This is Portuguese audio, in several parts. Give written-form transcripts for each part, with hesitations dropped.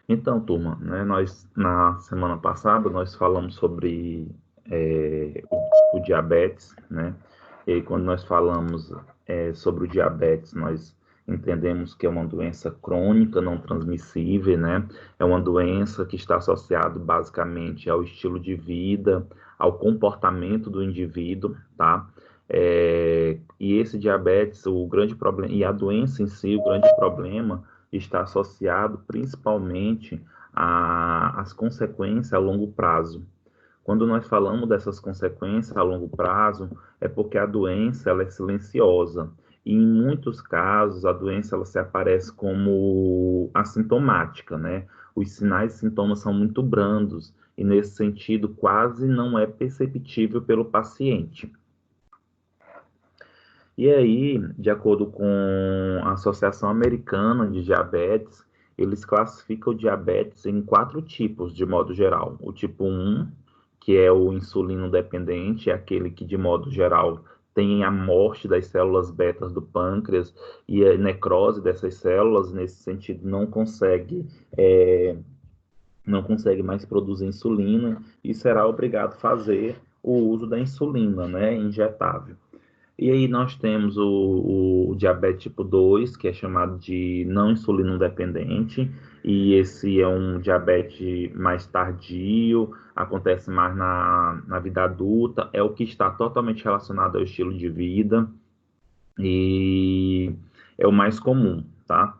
Então, turma, né, nós na semana passada nós falamos sobre o diabetes, né? E aí, quando nós falamos sobre o diabetes, nós entendemos que é uma doença crônica, não transmissível, né? É uma doença que está associada basicamente ao estilo de vida, ao comportamento do indivíduo, tá? E esse diabetes, o grande problema, e a doença em si, o grande problema está associado principalmente às consequências a longo prazo. Quando nós falamos dessas consequências a longo prazo, é porque a doença ela é silenciosa. E em muitos casos, a doença ela se aparece como assintomática, né? Os sinais e sintomas são muito brandos e, nesse sentido, quase não é perceptível pelo paciente. E aí, de acordo com a Associação Americana de Diabetes, eles classificam o diabetes em quatro tipos, de modo geral. O tipo 1, que é o insulino dependente, é aquele que, de modo geral, tem a morte das células betas do pâncreas e a necrose dessas células, nesse sentido, é, não consegue mais produzir insulina e será obrigado a fazer o uso da insulina, né, injetável. E aí nós temos o diabetes tipo 2, que é chamado de não insulino dependente, e esse é um diabetes mais tardio, acontece mais na vida adulta, é o que está totalmente relacionado ao estilo de vida e é o mais comum, tá?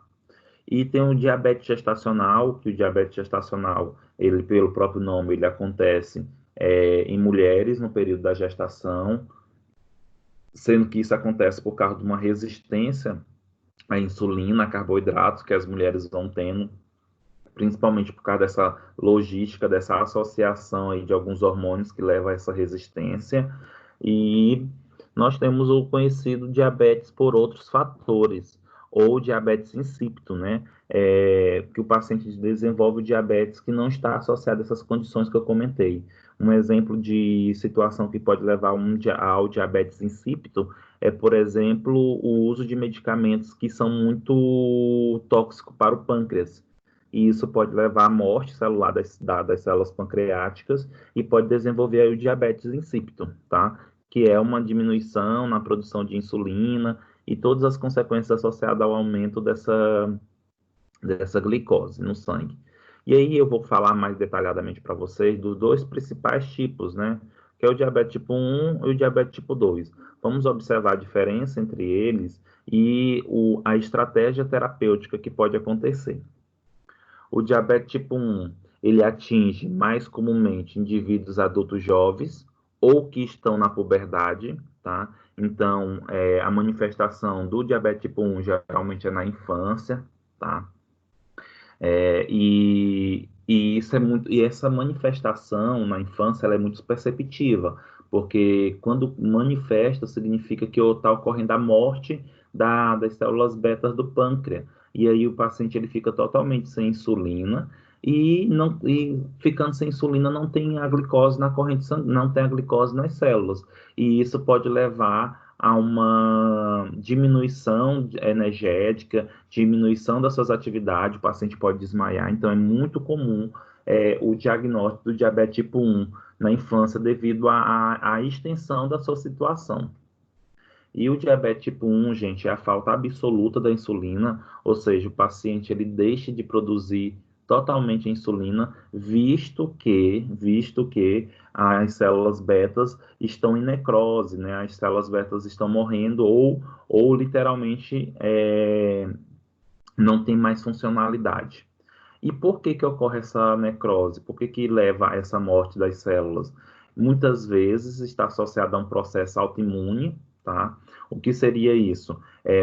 E tem o diabetes gestacional, que o diabetes gestacional, ele pelo próprio nome, ele acontece em mulheres no período da gestação, sendo que isso acontece por causa de uma resistência à insulina, a carboidratos que as mulheres vão tendo, principalmente por causa dessa logística, dessa associação aí de alguns hormônios que leva a essa resistência. E nós temos o conhecido diabetes por outros fatores, ou diabetes insípido, né? Que o paciente desenvolve o diabetes que não está associado a essas condições que eu comentei. Um exemplo de situação que pode levar ao diabetes insípido é, por exemplo, o uso de medicamentos que são muito tóxicos para o pâncreas. E isso pode levar à morte celular das células pancreáticas e pode desenvolver aí o diabetes insípido, tá? Que é uma diminuição na produção de insulina e todas as consequências associadas ao aumento dessa glicose no sangue. E aí eu vou falar mais detalhadamente para vocês dos dois principais tipos, né? Que é o diabetes tipo 1 e o diabetes tipo 2. Vamos observar a diferença entre eles e a estratégia terapêutica que pode acontecer. O diabetes tipo 1, ele atinge mais comumente indivíduos adultos jovens ou que estão na puberdade, tá? Então, a manifestação do diabetes tipo 1 geralmente é na infância, tá? E essa manifestação na infância ela é muito perceptiva, porque quando manifesta significa que está ocorrendo a morte das células betas do pâncreas. E aí o paciente ele fica totalmente sem insulina e ficando sem insulina não tem a glicose na corrente sanguínea, não tem a glicose nas células. E isso pode levar a uma diminuição energética, diminuição das suas atividades, o paciente pode desmaiar, então é muito comum o diagnóstico do diabetes tipo 1 na infância devido à extensão da sua situação. E o diabetes tipo 1, gente, é a falta absoluta da insulina, ou seja, o paciente ele deixa de produzir totalmente a insulina, visto que as células betas estão em necrose, né? As células betas estão morrendo ou literalmente não tem mais funcionalidade. E por que que ocorre essa necrose? Por que que leva a essa morte das células? Muitas vezes está associado a um processo autoimune, tá? O que seria isso?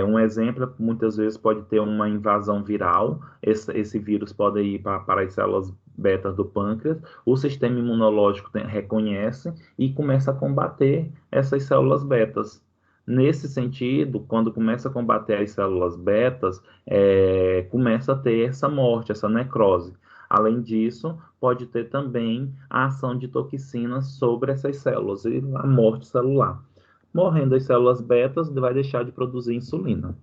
Um exemplo, muitas vezes pode ter uma invasão viral, esse vírus pode ir para as células betas do pâncreas, o sistema imunológico reconhece e começa a combater essas células betas. Nesse sentido, quando começa a combater as células betas, começa a ter essa morte, essa necrose. Além disso, pode ter também a ação de toxinas sobre essas células e a morte celular. Morrendo as células betas, vai deixar de produzir insulina.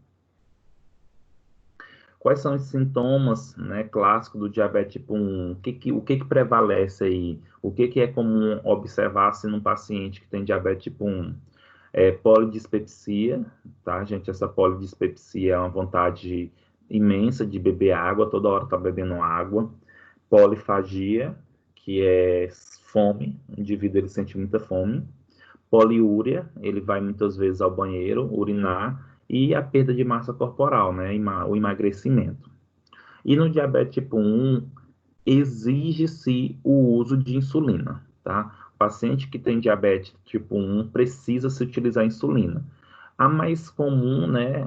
Quais são os sintomas, né, clássicos do diabetes tipo 1? O que que prevalece aí? O que que é comum observar-se num paciente que tem diabetes tipo 1? Polidispepsia, tá, gente? Essa polidispepsia é uma vontade imensa de beber água, toda hora tá bebendo água. Polifagia, que é fome, o indivíduo ele sente muita fome. Poliúria, ele vai muitas vezes ao banheiro, urinar, e a perda de massa corporal, né? O emagrecimento. E no diabetes tipo 1, exige-se o uso de insulina, tá? O paciente que tem diabetes tipo 1 precisa se utilizar insulina. A mais comum, né,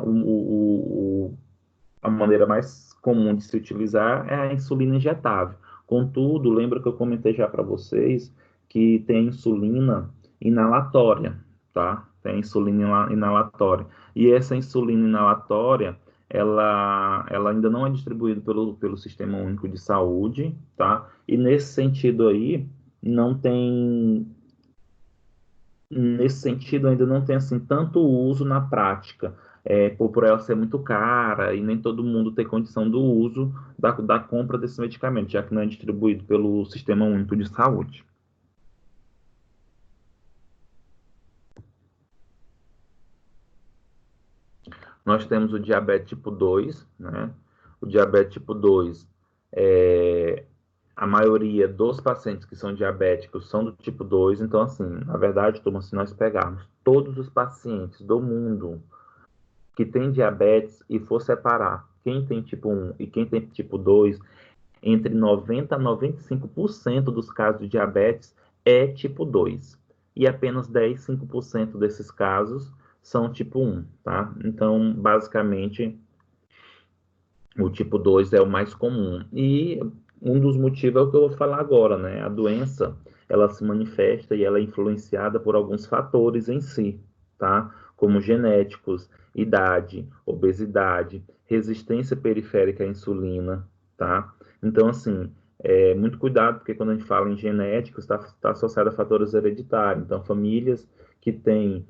a maneira mais comum de se utilizar é a insulina injetável. Contudo, lembra que eu comentei já para vocês que tem a insulina inalatória, tá? Tem a insulina inalatória. E essa insulina inalatória, ela ainda não é distribuída pelo Sistema Único de Saúde, tá? E nesse sentido aí, não tem nesse sentido, ainda não tem assim tanto uso na prática, por ela ser muito cara e nem todo mundo ter condição do uso da compra desse medicamento, já que não é distribuído pelo Sistema Único de Saúde. Nós temos o diabetes tipo 2, né? O diabetes tipo 2, é, a maioria dos pacientes que são diabéticos são do tipo 2, então, assim, na verdade, turma, se nós pegarmos todos os pacientes do mundo que tem diabetes e for separar quem tem tipo 1 e quem tem tipo 2, entre 90 a 95% dos casos de diabetes é tipo 2. E apenas 10, 5% desses casos são tipo 1, tá? Então, basicamente, o tipo 2 é o mais comum. E um dos motivos é o que eu vou falar agora, né? A doença, ela se manifesta e ela é influenciada por alguns fatores em si, tá? Como genéticos, idade, obesidade, resistência periférica à insulina, tá? Então, assim, muito cuidado, porque quando a gente fala em genéticos, está associado a fatores hereditários. Então, famílias que têm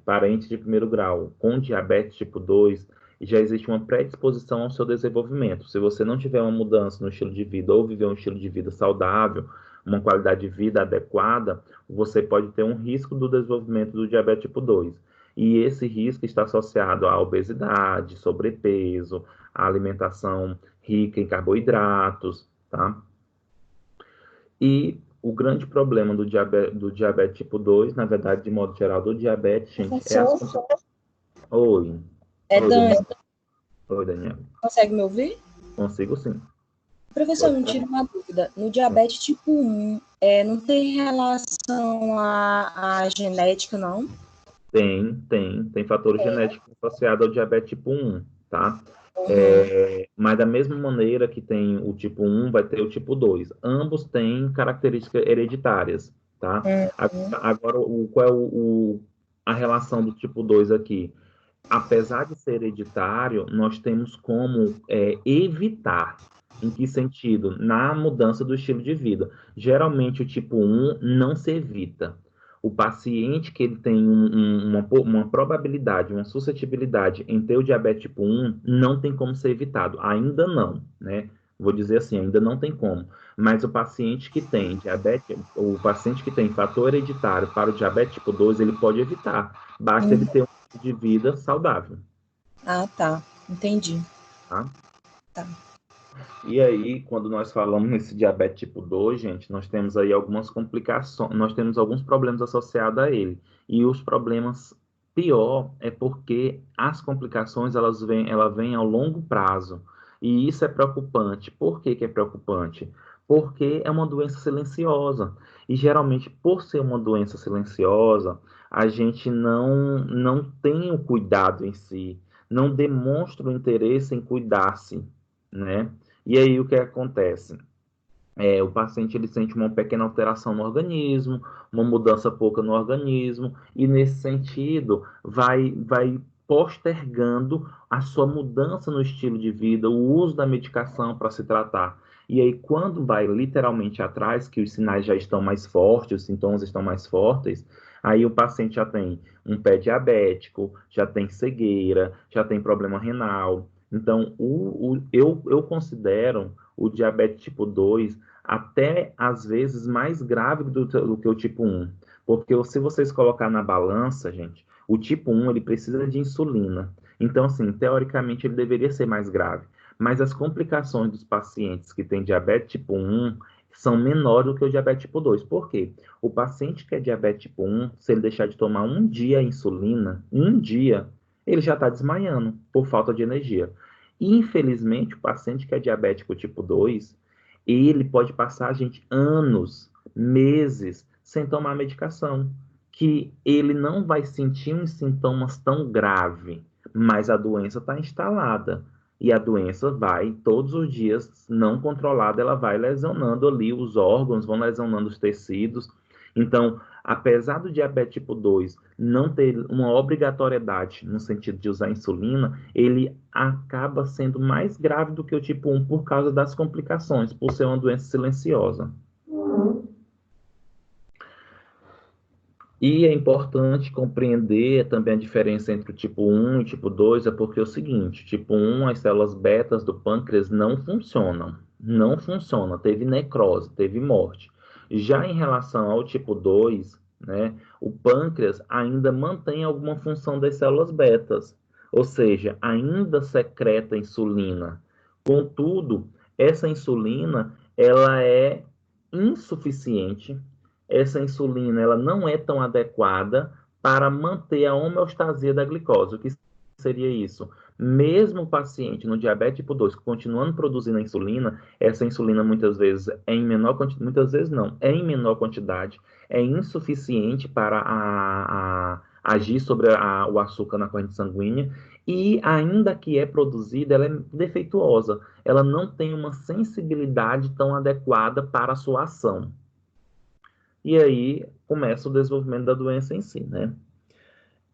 parentes de primeiro grau com diabetes tipo 2 já existe uma predisposição ao seu desenvolvimento. Se você não tiver uma mudança no estilo de vida ou viver um estilo de vida saudável, uma qualidade de vida adequada, você pode ter um risco do desenvolvimento do diabetes tipo 2. E esse risco está associado à obesidade, sobrepeso, à alimentação rica em carboidratos, tá? E o grande problema do diabetes tipo 2, na verdade, de modo geral, do diabetes, gente, é as... Professor, Oi. é Oi, Dani, Daniel. Oi, Daniel. consegue me ouvir? Consigo sim. Professor, Pode me falar. tira uma dúvida. No diabetes tipo 1, não tem relação à genética, não? Tem fatores genéticos associados ao diabetes tipo 1, tá? Uhum. Mas da mesma maneira que tem o tipo 1, vai ter o tipo 2. Ambos têm características hereditárias, tá? Agora, qual é a relação do tipo 2 aqui? Apesar de ser hereditário, nós temos como evitar. Em que sentido? Na mudança do estilo de vida. Geralmente, o tipo 1 não se evita. O paciente que ele tem uma probabilidade, uma suscetibilidade em ter o diabetes tipo 1, não tem como ser evitado. Ainda não, né? Vou dizer assim, ainda não tem como. Mas o paciente que tem diabetes, o paciente que tem fator hereditário para o diabetes tipo 2, ele pode evitar. Basta ele ter de vida saudável, Ah, tá. Entendi. tá? Tá. E aí, quando nós falamos nesse diabetes tipo 2, gente, nós temos aí algumas complicações, nós temos alguns problemas associados a ele. E os problemas pior é porque as complicações ela vem ao longo prazo. E isso é preocupante. Por que que é preocupante? Porque é uma doença silenciosa. E geralmente, por ser uma doença silenciosa, a gente não tem o cuidado em si, não demonstra o interesse em cuidar-se, né? E aí o que acontece? O paciente ele sente uma pequena alteração no organismo, uma mudança pouca no organismo, e nesse sentido vai postergando a sua mudança no estilo de vida, o uso da medicação para se tratar. E aí, quando vai literalmente atrás, que os sinais já estão mais fortes, os sintomas estão mais fortes, aí o paciente já tem um pé diabético, já tem cegueira, já tem problema renal. Então, eu considero o diabetes tipo 2 até, às vezes, mais grave do que o tipo 1. Porque se vocês colocar na balança, gente, o tipo 1, ele precisa de insulina. Então, assim, teoricamente, ele deveria ser mais grave. Mas as complicações dos pacientes que têm diabetes tipo 1 são menores do que o diabetes tipo 2. Por quê? O paciente que é diabetes tipo 1, se ele deixar de tomar um dia a insulina, um dia, ele já está desmaiando por falta de energia. Infelizmente, o paciente que é diabético tipo 2, ele pode passar, gente, anos, meses, sem tomar medicação, que ele não vai sentir uns sintomas tão graves, mas a doença está instalada. E a doença vai, todos os dias, não controlada, ela vai lesionando ali os órgãos, vão lesionando os tecidos. Então, apesar do diabetes tipo 2 não ter uma obrigatoriedade no sentido de usar insulina, ele acaba sendo mais grave do que o tipo 1 por causa das complicações, por ser uma doença silenciosa. E é importante compreender também a diferença entre o tipo 1 e o tipo 2, é porque é o seguinte, tipo 1, as células betas do pâncreas não funcionam. Não funciona, teve necrose, teve morte. Já em relação ao tipo 2, né, o pâncreas ainda mantém alguma função das células betas, ou seja, ainda secreta insulina. Contudo, essa insulina, ela é insuficiente. Essa insulina ela não é tão adequada para manter a homeostasia da glicose. O que seria isso? Mesmo o paciente no diabetes tipo 2 continuando produzindo a insulina, essa insulina muitas vezes é em menor quantidade, muitas vezes não, é em menor quantidade, é insuficiente para agir sobre o açúcar na corrente sanguínea, e ainda que é produzida, ela é defeituosa, ela não tem uma sensibilidade tão adequada para a sua ação. E aí começa o desenvolvimento da doença em si, né?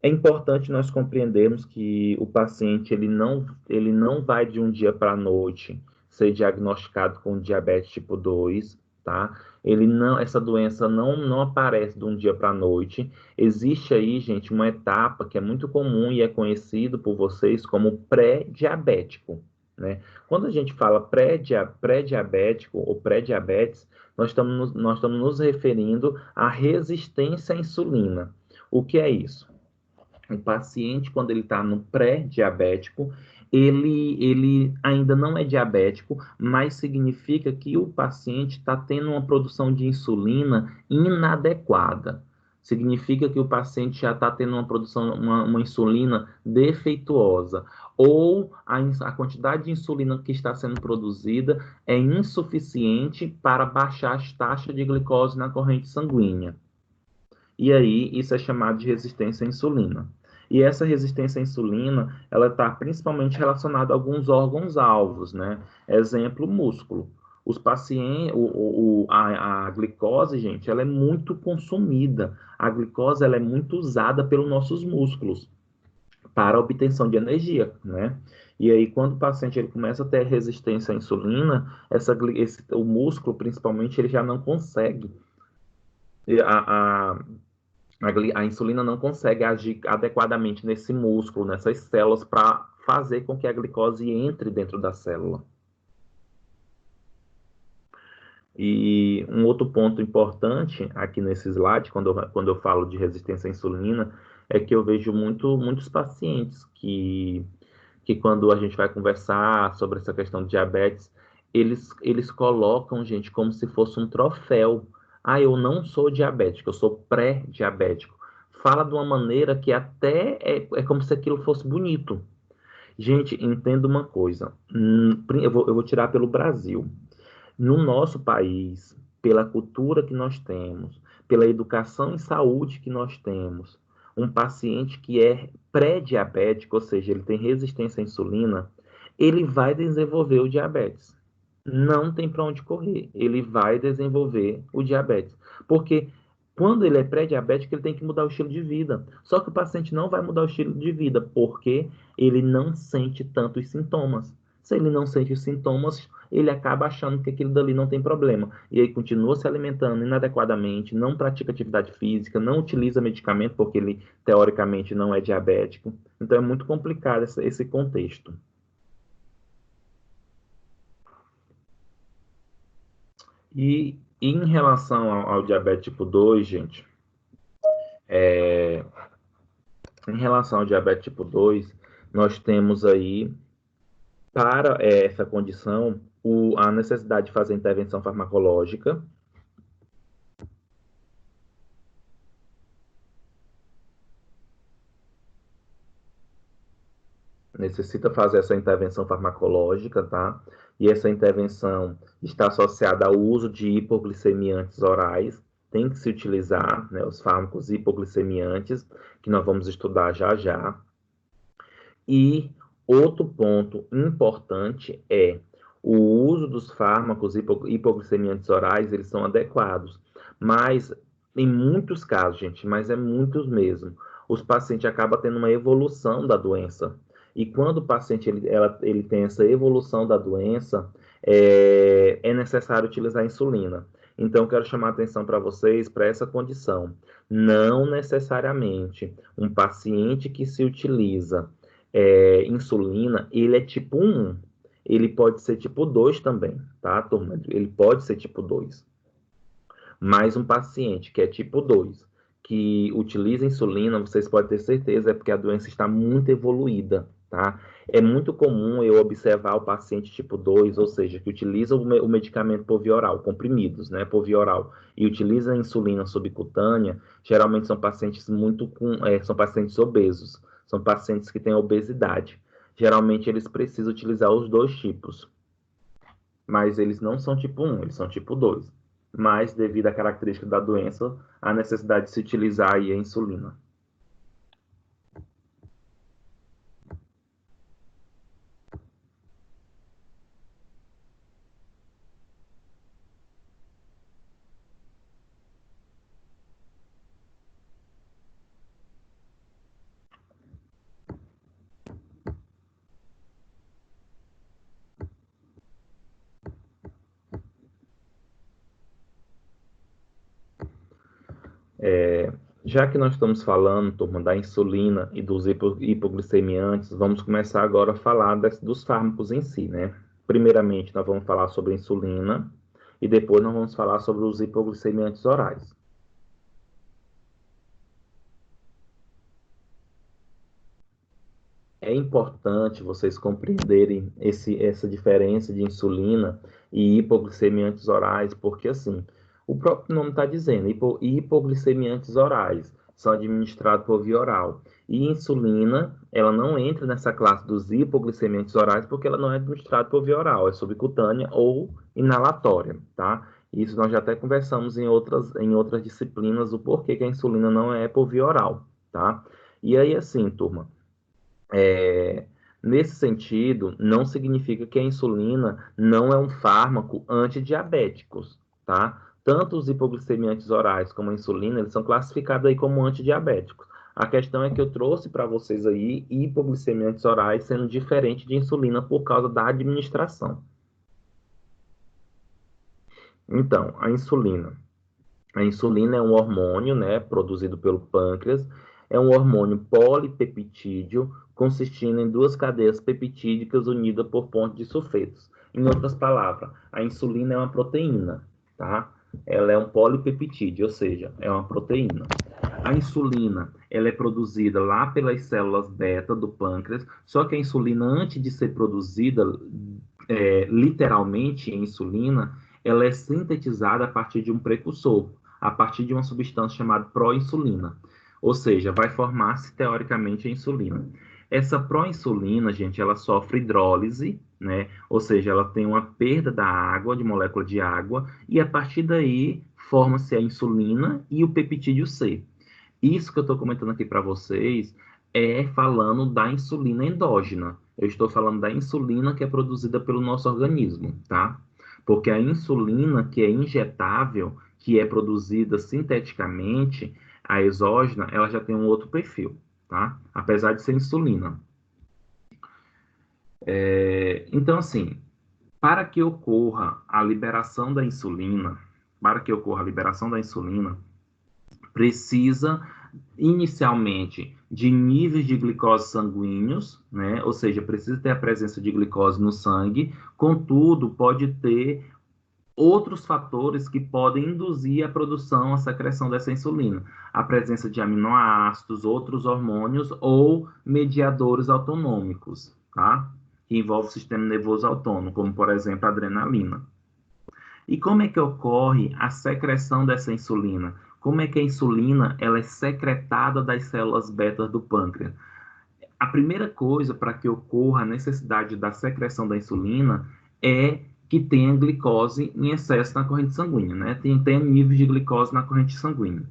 É importante nós compreendermos que o paciente ele não vai de um dia para a noite ser diagnosticado com diabetes tipo 2, tá? Ele não, essa doença não aparece de um dia para a noite. Existe aí, gente, uma etapa que é muito comum e é conhecido por vocês como pré-diabético, né? Quando a gente fala pré-diabético ou pré-diabetes, nós estamos nos referindo à resistência à insulina. O que é isso? O paciente, quando ele está no pré-diabético, ele ainda não é diabético, mas significa que o paciente está tendo uma produção de insulina inadequada. Significa que o paciente já está tendo uma produção, uma insulina defeituosa, ou a quantidade de insulina que está sendo produzida é insuficiente para baixar as taxas de glicose na corrente sanguínea. E aí, isso é chamado de resistência à insulina. E essa resistência à insulina, ela está principalmente relacionada a alguns órgãos-alvos, né? Exemplo, músculo. Os pacientes, a glicose, gente, ela é muito consumida. A glicose, ela é muito usada pelos nossos músculos para a obtenção de energia, né? E aí, quando o paciente ele começa a ter resistência à insulina, o músculo, principalmente, ele já não consegue. A, a, a insulina não consegue agir adequadamente nesse músculo, nessas células, para fazer com que a glicose entre dentro da célula. E um outro ponto importante aqui nesse slide, quando eu falo de resistência à insulina, é que eu vejo muitos pacientes que quando a gente vai conversar sobre essa questão de diabetes, eles colocam, gente, como se fosse um troféu. Ah, eu não sou diabético, eu sou pré-diabético. Fala de uma maneira que até é como se aquilo fosse bonito. Gente, entenda uma coisa. Eu vou tirar pelo Brasil. No nosso país, pela cultura que nós temos, pela educação em saúde que nós temos, um paciente que é pré-diabético, ou seja, ele tem resistência à insulina, ele vai desenvolver o diabetes. Não tem para onde correr. Ele vai desenvolver o diabetes. Porque quando ele é pré-diabético, ele tem que mudar o estilo de vida. Só que o paciente não vai mudar o estilo de vida porque ele não sente tantos sintomas. Se ele não sente os sintomas, ele acaba achando que aquilo dali não tem problema. E aí continua se alimentando inadequadamente, não pratica atividade física, não utiliza medicamento porque ele teoricamente não é diabético. Então é muito complicado esse contexto. E em relação ao diabetes tipo 2, gente, em relação ao diabetes tipo 2, nós temos aí, para essa condição, a necessidade de fazer intervenção farmacológica. Necessita fazer essa intervenção farmacológica, tá? E essa intervenção está associada ao uso de hipoglicemiantes orais. Tem que se utilizar, né, os fármacos hipoglicemiantes, que nós vamos estudar já já. E outro ponto importante é o uso dos fármacos hipoglicemiantes orais, eles são adequados. Mas, em muitos casos, gente, mas é muitos mesmo, os pacientes acabam tendo uma evolução da doença. E quando o paciente ele tem essa evolução da doença, é necessário utilizar insulina. Então, quero chamar a atenção para vocês para essa condição. Não necessariamente um paciente que se utiliza insulina, ele é tipo 1. Ele pode ser tipo 2 também, tá, turma? Ele pode ser tipo 2. Mas um paciente que é tipo 2, que utiliza insulina, vocês podem ter certeza, é porque a doença está muito evoluída, tá? É muito comum eu observar o paciente tipo 2, ou seja, que utiliza o medicamento por via oral, comprimidos, né, por via oral, e utiliza a insulina subcutânea, geralmente são pacientes são pacientes obesos, são pacientes que têm obesidade. Geralmente eles precisam utilizar os dois tipos, mas eles não são tipo 1, eles são tipo 2. Mas, devido à característica da doença, a necessidade de se utilizar aí a insulina. Já que nós estamos falando, turma, da insulina e dos hipoglicemiantes, vamos começar agora a falar dos fármacos em si, né? Primeiramente, nós vamos falar sobre a insulina e depois nós vamos falar sobre os hipoglicemiantes orais. É importante vocês compreenderem essa diferença de insulina e hipoglicemiantes orais, porque assim, o próprio nome está dizendo, hipoglicemiantes orais são administrados por via oral. E insulina, ela não entra nessa classe dos hipoglicemiantes orais porque ela não é administrada por via oral, é subcutânea ou inalatória, tá? Isso nós já até conversamos em outras disciplinas, o porquê que a insulina não é por via oral, tá? E aí, assim, turma, é, nesse sentido, não significa que a insulina não é um fármaco antidiabético, tá? Tanto os hipoglicemiantes orais como a insulina, eles são classificados aí como antidiabéticos. A questão é que eu trouxe para vocês aí hipoglicemiantes orais sendo diferente de insulina por causa da administração. Então, a insulina. A insulina é um hormônio, né, produzido pelo pâncreas. É um hormônio polipeptídeo, consistindo em duas cadeias peptídicas unidas por pontos de sulfetos. Em outras palavras, a insulina é uma proteína, tá? Ela é um polipeptídeo, ou seja, é uma proteína. A insulina, ela é produzida lá pelas células beta do pâncreas, só que a insulina, antes de ser produzida, literalmente, a insulina, ela é sintetizada a partir de um precursor, a partir de uma substância chamada proinsulina. Ou seja, vai formar-se teoricamente a insulina. Essa proinsulina, gente, ela sofre hidrólise, né? Ou seja, ela tem uma perda da água, de molécula de água, e a partir daí forma-se a insulina e o peptídeo C. Isso que eu estou comentando aqui para vocês é falando da insulina endógena. Eu estou falando da insulina que é produzida pelo nosso organismo, tá? Porque a insulina que é injetável, que é produzida sinteticamente, a exógena, ela já tem um outro perfil, tá? Apesar de ser insulina. Então, assim, para que ocorra a liberação da insulina, precisa inicialmente de níveis de glicose sanguíneos, né? Ou seja, precisa ter a presença de glicose no sangue, contudo, pode ter outros fatores que podem induzir a produção, a secreção dessa insulina. A presença de aminoácidos, outros hormônios ou mediadores autonômicos, tá? Que envolve o sistema nervoso autônomo, como, por exemplo, a adrenalina. E como é que ocorre a secreção dessa insulina? Como é que a insulina ela é secretada das células beta do pâncreas? A primeira coisa para que ocorra a necessidade da secreção da insulina é que tenha glicose em excesso na corrente sanguínea, né? Tenha nível de glicose na corrente sanguínea.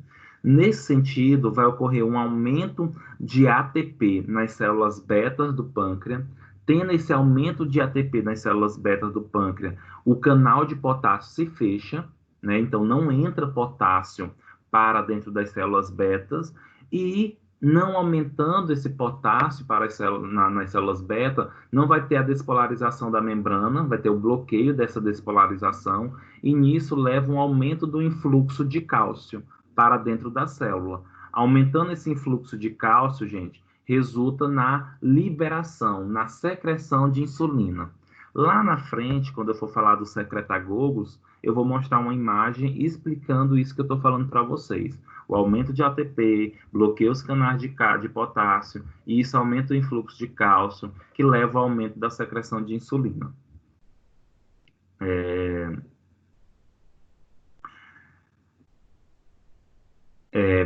Nesse sentido, vai ocorrer um aumento de ATP nas células beta do pâncreas. Tendo esse aumento de ATP nas células beta do pâncreas, o canal de potássio se fecha, né? Então não entra potássio para dentro das células betas, e não aumentando esse potássio para nas células beta, não vai ter a despolarização da membrana, vai ter o bloqueio dessa despolarização, e nisso leva um aumento do influxo de cálcio para dentro da célula. Aumentando esse influxo de cálcio, gente, resulta na liberação, na secreção de insulina. Lá na frente, quando eu for falar dos secretagogos, eu vou mostrar uma imagem explicando isso que eu estou falando para vocês. O aumento de ATP, bloqueia os canais de potássio, e isso aumenta o influxo de cálcio, que leva ao aumento da secreção de insulina.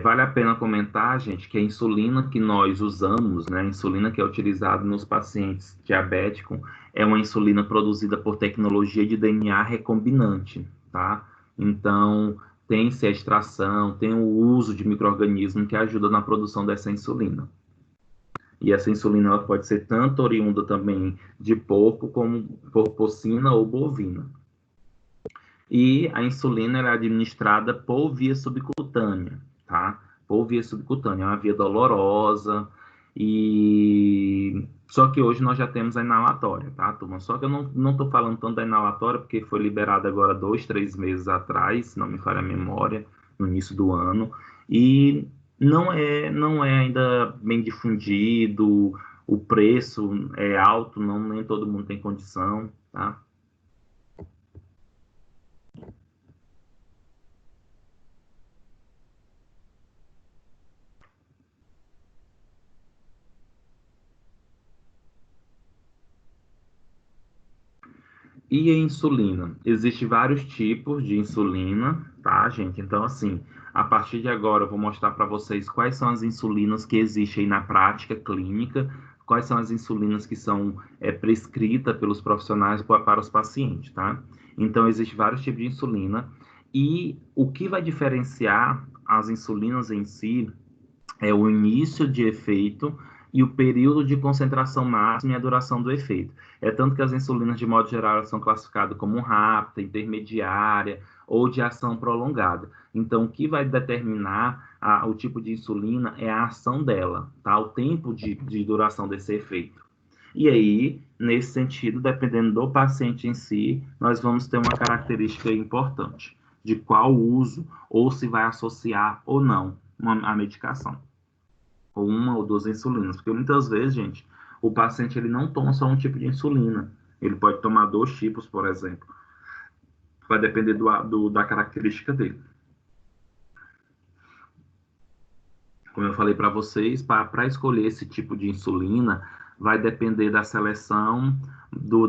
Vale a pena comentar, gente, que a insulina que nós usamos, né, a insulina que é utilizada nos pacientes diabéticos, é uma insulina produzida por tecnologia de DNA recombinante, tá? Então, tem-se a extração, tem o uso de micro-organismos que ajuda na produção dessa insulina. E essa insulina ela pode ser tanto oriunda também de porco, como porcina ou bovina. E a insulina é administrada por via subcutânea, tá? Por via subcutânea, é uma via dolorosa, e só que hoje nós já temos a inalatória, tá, turma? Só que eu não estou falando tanto da inalatória, porque foi liberada agora 2, 3 meses atrás, se não me falha a memória, no início do ano, e não é ainda bem difundido, o preço é alto, nem todo mundo tem condição, tá? E a insulina? Existem vários tipos de insulina, tá, gente? Então, assim, a partir de agora eu vou mostrar para vocês quais são as insulinas que existem na prática clínica, quais são as insulinas que são prescritas pelos profissionais para os pacientes, tá? Então, existem vários tipos de insulina, e o que vai diferenciar as insulinas em si é o início de efeito e o período de concentração máxima e a duração do efeito. É tanto que as insulinas, de modo geral, são classificadas como rápida, intermediária ou de ação prolongada. Então, o que vai determinar o tipo de insulina é a ação dela, tá? O tempo de duração desse efeito. E aí, nesse sentido, dependendo do paciente em si, nós vamos ter uma característica importante de qual uso ou se vai associar ou não a medicação, ou uma ou duas insulinas, porque muitas vezes, gente, o paciente ele não toma só um tipo de insulina, ele pode tomar 2 tipos, por exemplo, vai depender da característica dele. Como eu falei para vocês, para escolher esse tipo de insulina, vai depender da seleção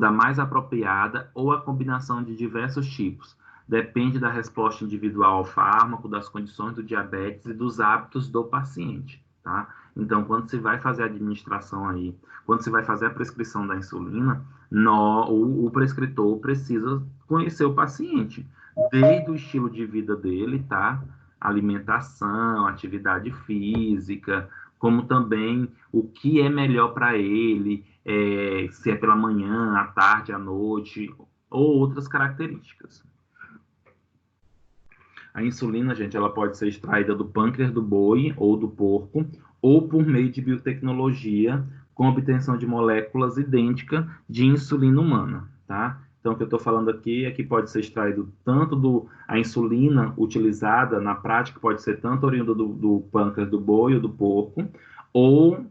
da mais apropriada ou a combinação de diversos tipos. Depende da resposta individual ao fármaco, das condições do diabetes e dos hábitos do paciente, tá? Então, quando se vai fazer a administração aí, quando se vai fazer a prescrição da insulina, o prescritor precisa conhecer o paciente, desde o estilo de vida dele, tá? Alimentação, atividade física, como também o que é melhor para ele, se é pela manhã, à tarde, à noite, ou outras características. A insulina, gente, ela pode ser extraída do pâncreas do boi ou do porco, ou por meio de biotecnologia, com obtenção de moléculas idênticas de insulina humana, tá? Então, o que eu estou falando aqui é que pode ser extraído tanto a insulina utilizada na prática, pode ser tanto oriunda do pâncreas do boi ou do porco, ou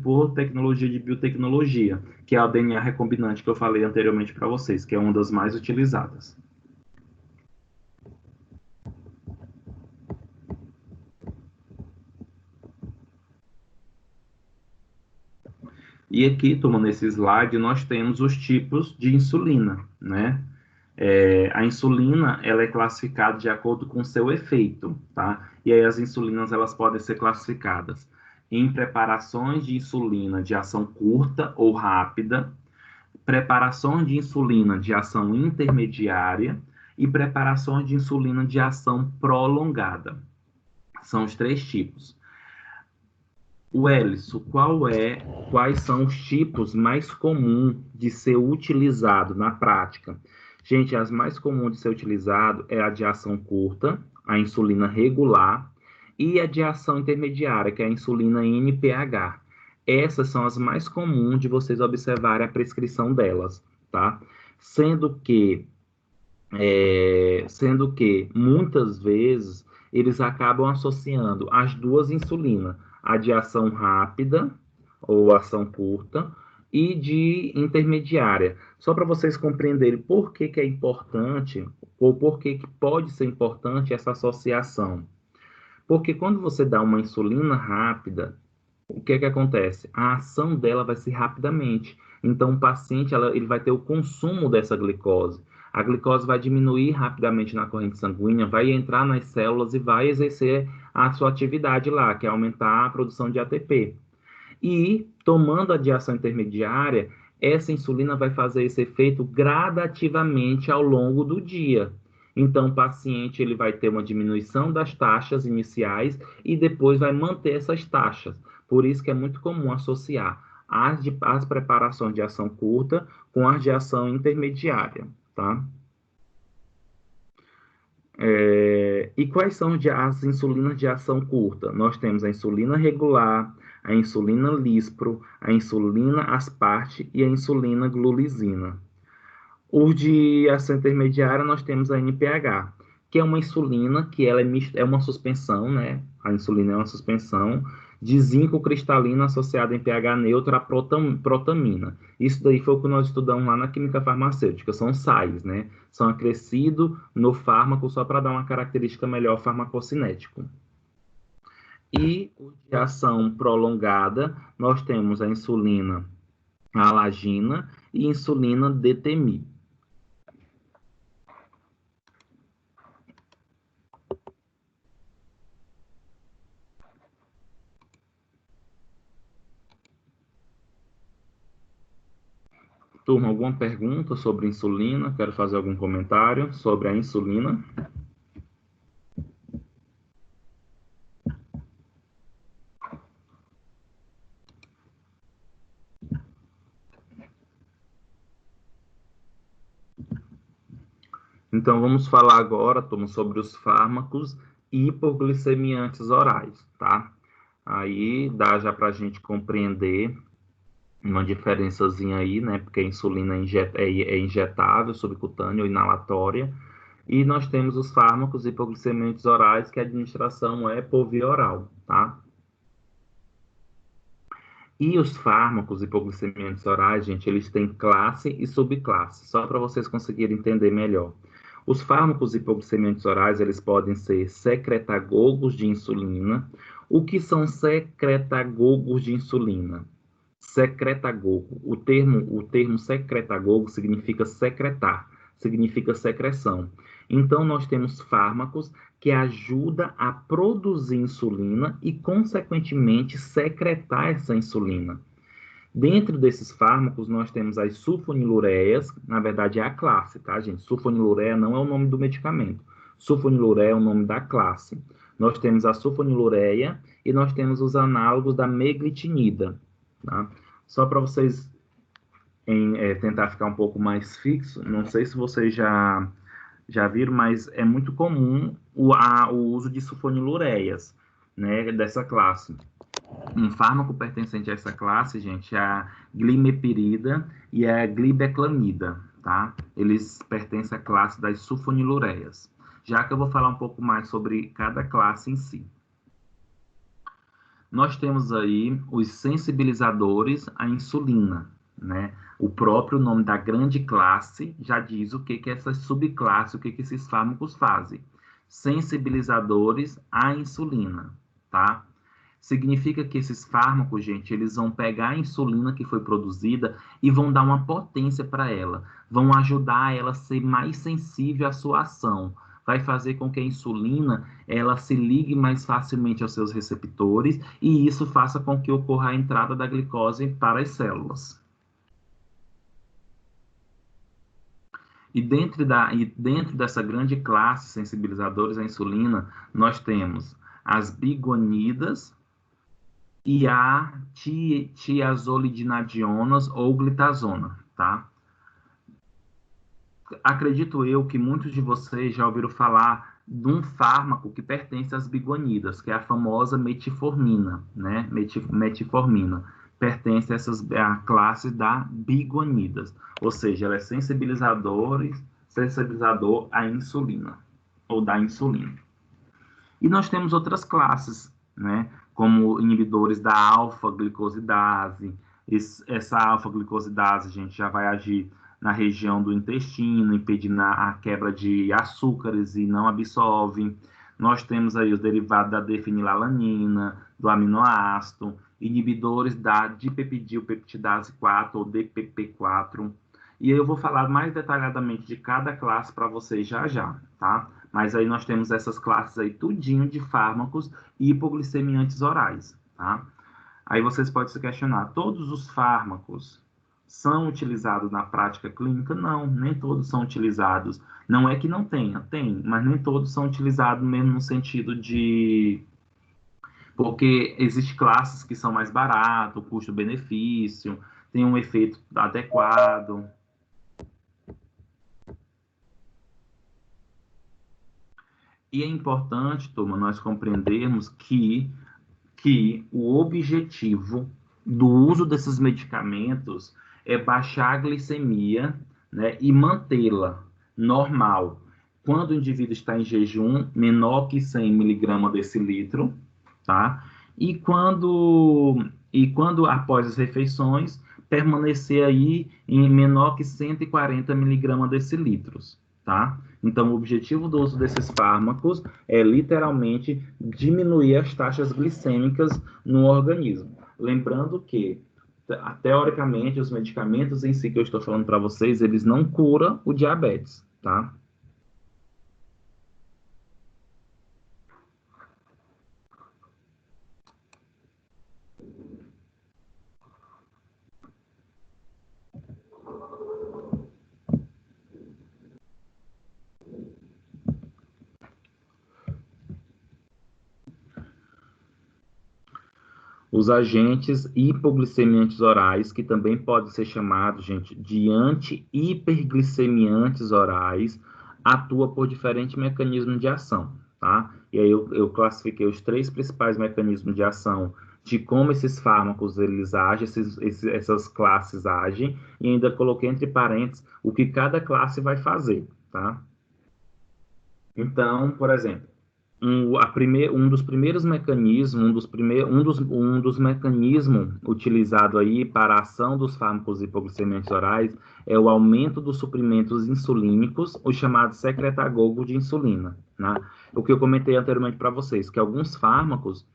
por tecnologia de biotecnologia, que é a DNA recombinante que eu falei anteriormente para vocês, que é uma das mais utilizadas. E aqui, turma, nesse slide, nós temos os tipos de insulina, né? A insulina, ela é classificada de acordo com seu efeito, tá? E aí as insulinas, elas podem ser classificadas em preparações de insulina de ação curta ou rápida, preparações de insulina de ação intermediária e preparações de insulina de ação prolongada. São os três tipos. Wellington, quais são os tipos mais comuns de ser utilizado na prática? Gente, as mais comuns de ser utilizado é a de ação curta, a insulina regular, e a de ação intermediária, que é a insulina NPH. Essas são as mais comuns de vocês observarem a prescrição delas, tá? Sendo que muitas vezes eles acabam associando as duas insulinas, a de ação rápida ou ação curta e de intermediária. Só para vocês compreenderem por que é importante ou por que pode ser importante essa associação. Porque quando você dá uma insulina rápida, o que acontece? A ação dela vai ser rapidamente. Então, o paciente ele vai ter o consumo dessa glicose. A glicose vai diminuir rapidamente na corrente sanguínea, vai entrar nas células e vai exercer a sua atividade lá, que é aumentar a produção de ATP. E, tomando a de ação intermediária, essa insulina vai fazer esse efeito gradativamente ao longo do dia. Então, o paciente ele vai ter uma diminuição das taxas iniciais e depois vai manter essas taxas. Por isso que é muito comum associar as preparações de ação curta com as de ação intermediária, tá? E quais são as insulinas de ação curta? Nós temos a insulina regular, a insulina lispro, a insulina asparte e a insulina glulisina. Os de ação intermediária, nós temos a NPH, que é uma insulina que ela é uma suspensão, né? A insulina é uma suspensão de zinco cristalino associada em pH neutro à protamina. Isso daí foi o que nós estudamos lá na química farmacêutica, são sais, né? São acrescidos no fármaco só para dar uma característica melhor farmacocinético. E de ação prolongada, nós temos a insulina halagina e insulina DTMI. Turma, alguma pergunta sobre insulina? Quero fazer algum comentário sobre a insulina? Então, vamos falar agora, turma, sobre os fármacos hipoglicemiantes orais, tá? Aí dá já para a gente compreender uma diferençazinha aí, né? Porque a insulina é injetável, subcutânea ou inalatória. E nós temos os fármacos hipoglicemiantes orais, que a administração é por via oral, tá? E os fármacos hipoglicemiantes orais, gente, eles têm classe e subclasse, só para vocês conseguirem entender melhor. Os fármacos hipoglicemiantes orais, eles podem ser secretagogos de insulina. O que são secretagogos de insulina? Secretagogo. O termo secretagogo significa secretar, significa secreção. Então, nós temos fármacos que ajudam a produzir insulina e, consequentemente, secretar essa insulina. Dentro desses fármacos, nós temos as sulfonilureias, na verdade é a classe, tá, gente? Sulfonilureia não é o nome do medicamento. Sulfonilureia é o nome da classe. Nós temos a sulfonilureia e nós temos os análogos da meglitinida, tá? Só para vocês tentar ficar um pouco mais fixo, não sei se vocês já viram, mas é muito comum o uso de sulfonilureias, né, dessa classe. Um fármaco pertencente a essa classe, gente, é a glimepirida e a glibeclamida, tá? Eles pertencem à classe das sulfonilureias. Já que eu vou falar um pouco mais sobre cada classe em si. Nós temos aí os sensibilizadores à insulina, né? O próprio nome da grande classe já diz o que essa subclasse, o que esses fármacos fazem. Sensibilizadores à insulina, tá? Significa que esses fármacos, gente, eles vão pegar a insulina que foi produzida e vão dar uma potência para ela, vão ajudar ela a ser mais sensível à sua ação, vai fazer com que a insulina ela se ligue mais facilmente aos seus receptores e isso faça com que ocorra a entrada da glicose para as células. E dentro dessa grande classe sensibilizadores à insulina, nós temos as biguanidas e a tiazolidinadionas ou glitazona, tá? Acredito eu que muitos de vocês já ouviram falar de um fármaco que pertence às biguanidas, que é a famosa metformina, né? Metformina. Pertence à classe da biguanidas, ou seja, ela é sensibilizador à insulina, ou da insulina. E nós temos outras classes, né? Como inibidores da alfa-glicosidase. Essa alfa-glicosidase, a gente já vai agir na região do intestino, impedindo a quebra de açúcares e não absorve. Nós temos aí os derivados da D-fenilalanina, do aminoácido, inibidores da dipeptidilpeptidase 4, ou DPP4. E aí eu vou falar mais detalhadamente de cada classe para vocês já, tá? Mas aí nós temos essas classes aí tudinho de fármacos hipoglicemiantes orais, tá? Aí vocês podem se questionar, todos os fármacos são utilizados na prática clínica? Não, nem todos são utilizados. Não é que não tenha, tem, mas nem todos são utilizados mesmo no sentido de... Porque existem classes que são mais baratas, o custo-benefício, tem um efeito adequado. E é importante, turma, nós compreendermos que o objetivo do uso desses medicamentos é baixar a glicemia, né, e mantê-la normal. Quando o indivíduo está em jejum, menor que 100 mg decilitro, tá? E quando após as refeições, permanecer aí em menor que 140 mg decilitros, tá? Então, o objetivo do uso desses fármacos é literalmente diminuir as taxas glicêmicas no organismo. Lembrando que, teoricamente, os medicamentos em si que eu estou falando para vocês, eles não curam o diabetes, tá? Os agentes hipoglicemiantes orais, que também podem ser chamados, gente, de anti-hiperglicemiantes orais, atuam por diferentes mecanismos de ação, tá? E aí eu classifiquei os 3 principais mecanismos de ação de como esses fármacos eles agem, essas classes agem, e ainda coloquei entre parênteses o que cada classe vai fazer, tá? Então, por exemplo, um dos primeiros mecanismos, um dos mecanismos utilizados aí para a ação dos fármacos hipoglicemiantes orais é o aumento dos suprimentos insulínicos, o chamado secretagogo de insulina, né? O que eu comentei anteriormente para vocês, que alguns fármacos,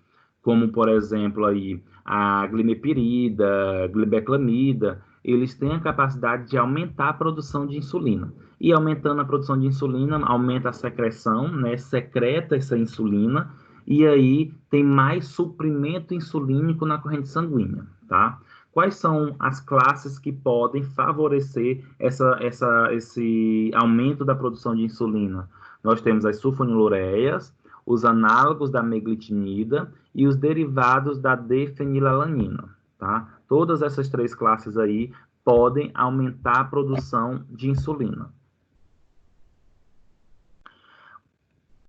como por exemplo aí a glimepirida, glibeclamida, eles têm a capacidade de aumentar a produção de insulina. E aumentando a produção de insulina, aumenta a secreção, né? Secreta essa insulina, e aí tem mais suprimento insulínico na corrente sanguínea, tá? Quais são as classes que podem favorecer esse aumento da produção de insulina? Nós temos as sulfonilureias, os análogos da meglitinida e os derivados da D-fenilalanina, tá? Todas essas 3 classes aí podem aumentar a produção de insulina.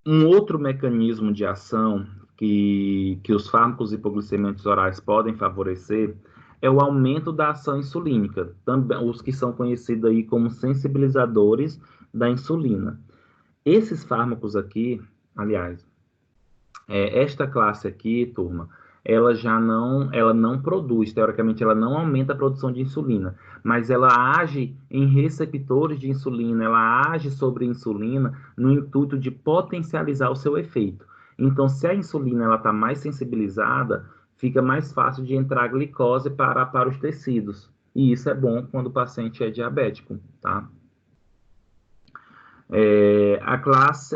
Um outro mecanismo de ação que os fármacos hipoglicemiantes orais podem favorecer é o aumento da ação insulínica, também, os que são conhecidos aí como sensibilizadores da insulina. Esses fármacos aqui, aliás, esta classe aqui, turma, ela não produz, teoricamente, ela não aumenta a produção de insulina, mas ela age em receptores de insulina, ela age sobre a insulina no intuito de potencializar o seu efeito. Então, se a insulina ela está mais sensibilizada, fica mais fácil de entrar glicose para os tecidos. E isso é bom quando o paciente é diabético, tá?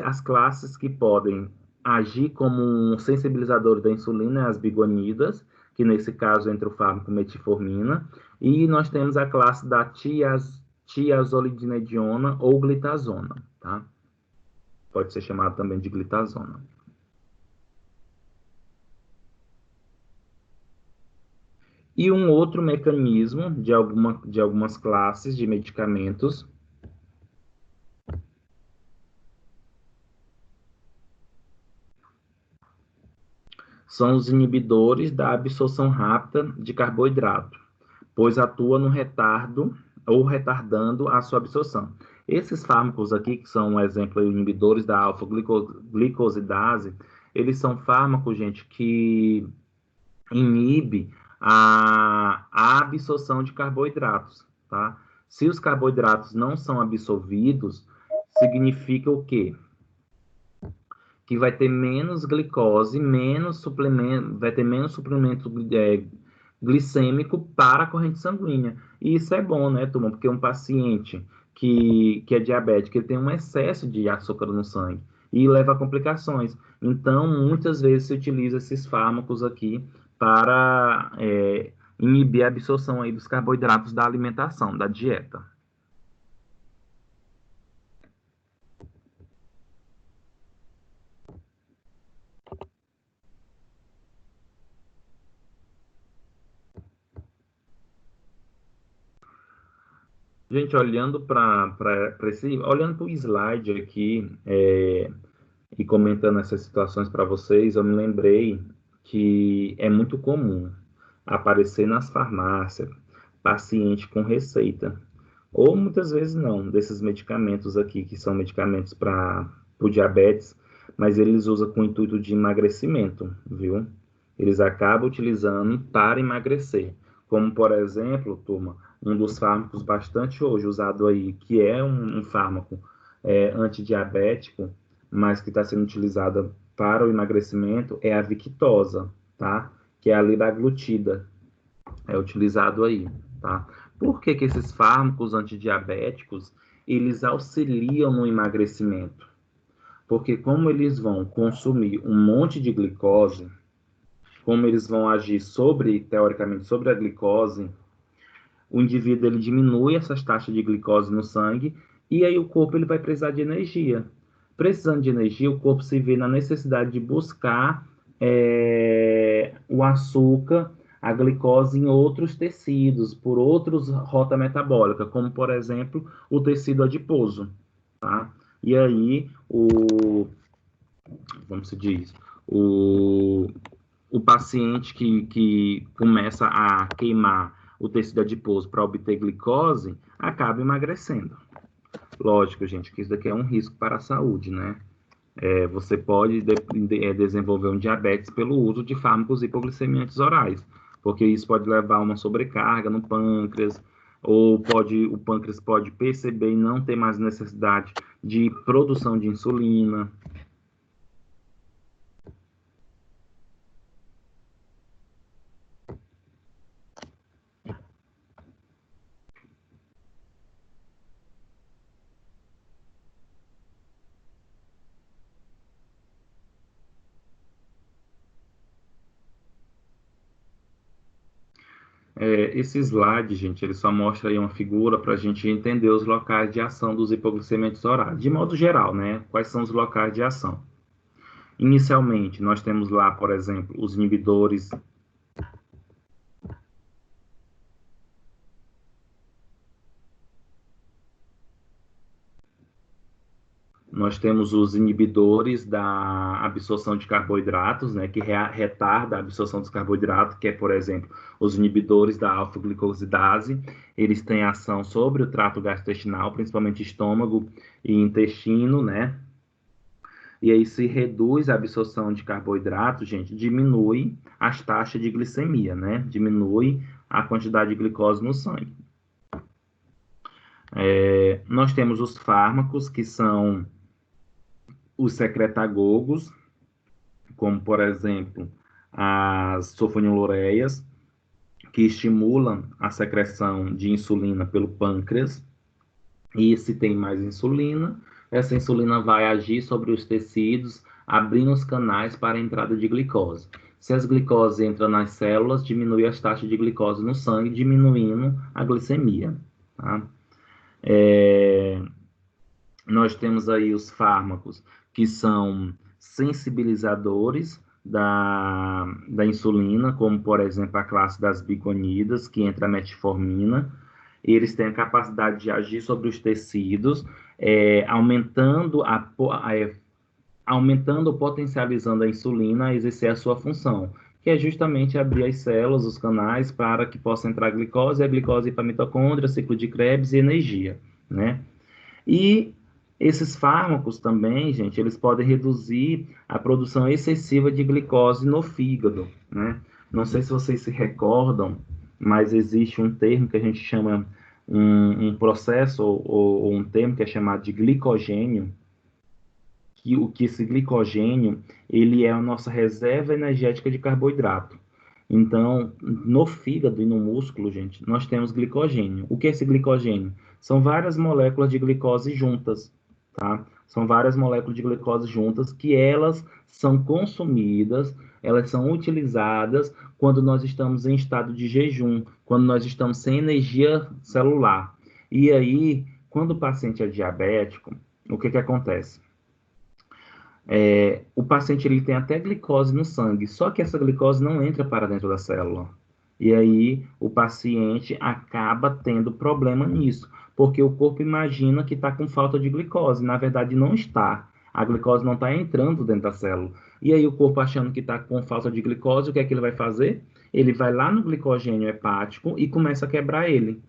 As classes que podem agir como um sensibilizador da insulina, as bigonidas, que nesse caso entra o fármaco metformina, e nós temos a classe da tiazolidinediona ou glitazona, tá? Pode ser chamado também de glitazona. E um outro mecanismo de algumas classes de medicamentos são os inibidores da absorção rápida de carboidrato, pois atua no retardo ou retardando a sua absorção. Esses fármacos aqui, que são um exemplo, inibidores da alfa-glicosidase, eles são fármacos, gente, que inibe a absorção de carboidratos, tá? Se os carboidratos não são absorvidos, significa o quê? Que vai ter menos glicose, menos suplemento, vai ter menos suplemento glicêmico para a corrente sanguínea. E isso é bom, né, turma? Porque um paciente que é diabético, ele tem um excesso de açúcar no sangue e leva a complicações. Então, muitas vezes se utiliza esses fármacos aqui para inibir a absorção aí dos carboidratos da alimentação, da dieta. Gente, olhando olhando para o slide aqui e comentando essas situações para vocês, eu me lembrei que é muito comum aparecer nas farmácias paciente com receita, ou muitas vezes não, desses medicamentos aqui, que são medicamentos para o diabetes, mas eles usam com o intuito de emagrecimento, viu? Eles acabam utilizando para emagrecer, como por exemplo, turma, um dos fármacos bastante hoje usado aí, que é um fármaco antidiabético, mas que está sendo utilizada para o emagrecimento, é a Victoza, tá? Que é a liraglutida, é utilizado aí, tá? Por que que esses fármacos antidiabéticos, eles auxiliam no emagrecimento? Porque como eles vão consumir um monte de glicose, como eles vão agir teoricamente, sobre a glicose, o indivíduo ele diminui essas taxas de glicose no sangue e aí o corpo ele vai precisar de energia. Precisando de energia, o corpo se vê na necessidade de buscar o açúcar, a glicose em outros tecidos, por outros rota metabólica, como por exemplo o tecido adiposo, tá? E aí como se diz, o, o paciente que começa a queimar o tecido adiposo para obter glicose, acaba emagrecendo. Lógico, gente, que isso daqui é um risco para a saúde, né? Você pode desenvolver um diabetes pelo uso de fármacos hipoglicemiantes orais, porque isso pode levar a uma sobrecarga no pâncreas, ou o pâncreas pode perceber e não ter mais necessidade de produção de insulina. Esse slide, gente, ele só mostra aí uma figura para a gente entender os locais de ação dos hipoglicemiantes orais. De modo geral, né? Quais são os locais de ação? Inicialmente, nós temos lá, por exemplo, os inibidores. Nós temos os inibidores da absorção de carboidratos, né, que retarda a absorção dos carboidratos, que é, por exemplo, os inibidores da alfa-glicosidase. Eles têm ação sobre o trato gastrointestinal, principalmente estômago e intestino, né? E aí se reduz a absorção de carboidratos, gente, diminui as taxas de glicemia, né? Diminui a quantidade de glicose no sangue. Nós temos os fármacos, que são os secretagogos, como, por exemplo, as sulfonilureias, que estimulam a secreção de insulina pelo pâncreas. E se tem mais insulina, essa insulina vai agir sobre os tecidos, abrindo os canais para a entrada de glicose. Se as glicoses entram nas células, diminui as taxas de glicose no sangue, diminuindo a glicemia. Tá? Nós temos aí os fármacos que são sensibilizadores da insulina, como, por exemplo, a classe das biconidas, que entra a metformina. Eles têm a capacidade de agir sobre os tecidos, aumentando ou potencializando a insulina a exercer a sua função, que é justamente abrir as células, os canais, para que possa entrar a glicose ir para a mitocôndria, ciclo de Krebs e energia, né? E esses fármacos também, gente, eles podem reduzir a produção excessiva de glicose no fígado, né? Não sei se vocês se recordam, mas existe um termo que a gente chama, um processo ou um termo que é chamado de glicogênio, que esse glicogênio, ele é a nossa reserva energética de carboidrato. Então, no fígado e no músculo, gente, nós temos glicogênio. O que é esse glicogênio? São várias moléculas de glicose juntas, tá? São várias moléculas de glicose juntas que elas são consumidas, elas são utilizadas quando nós estamos em estado de jejum, quando nós estamos sem energia celular. E aí, quando o paciente é diabético, o que acontece? O paciente ele tem até glicose no sangue, só que essa glicose não entra para dentro da célula. E aí o paciente acaba tendo problema nisso, porque o corpo imagina que está com falta de glicose, na verdade não está. A glicose não está entrando dentro da célula. E aí o corpo achando que está com falta de glicose, o que é que ele vai fazer? Ele vai lá no glicogênio hepático e começa a quebrar ele.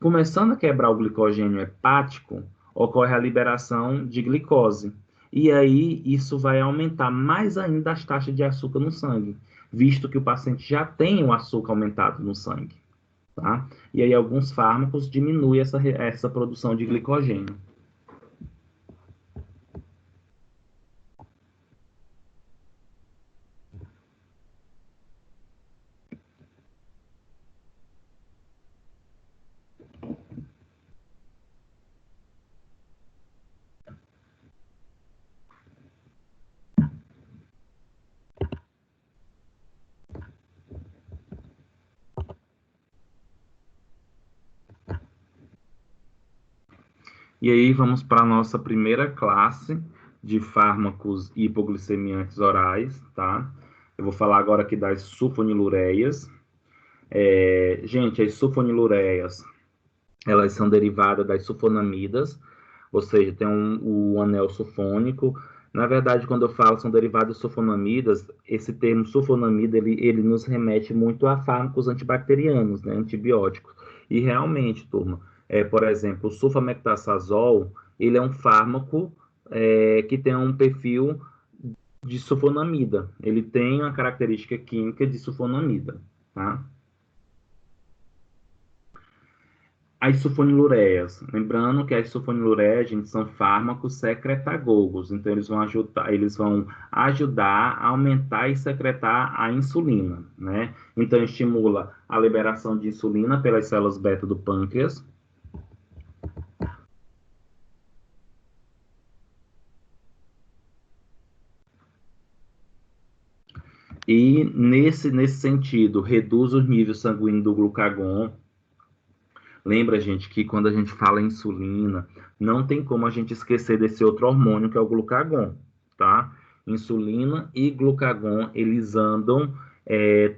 Começando a quebrar o glicogênio hepático, ocorre a liberação de glicose. E aí, isso vai aumentar mais ainda as taxas de açúcar no sangue, visto que o paciente já tem o açúcar aumentado no sangue. Tá? E aí, alguns fármacos diminuem essa produção de glicogênio. E aí vamos para a nossa primeira classe de fármacos hipoglicemiantes orais, tá? Eu vou falar agora aqui das sulfonilureias. Gente, as sulfonilureias, elas são derivadas das sulfonamidas, ou seja, tem o anel sulfônico. Na verdade, quando eu falo são derivadas de sulfonamidas, esse termo sulfonamida, ele nos remete muito a fármacos antibacterianos, né, antibióticos. E realmente, turma, por exemplo, o sulfamethoxazol, ele é um fármaco que tem um perfil de sulfonamida. Ele tem uma característica química de sulfonamida, tá? As sulfonilureias, lembrando que as sulfonilureias, gente, são fármacos secretagogos, então eles vão ajudar a aumentar e secretar a insulina, né? Então estimula a liberação de insulina pelas células beta do pâncreas. E nesse sentido, reduz o nível sanguíneo do glucagon. Lembra, gente, que quando a gente fala em insulina, não tem como a gente esquecer desse outro hormônio que é o glucagon, tá? Insulina e glucagon, eles andam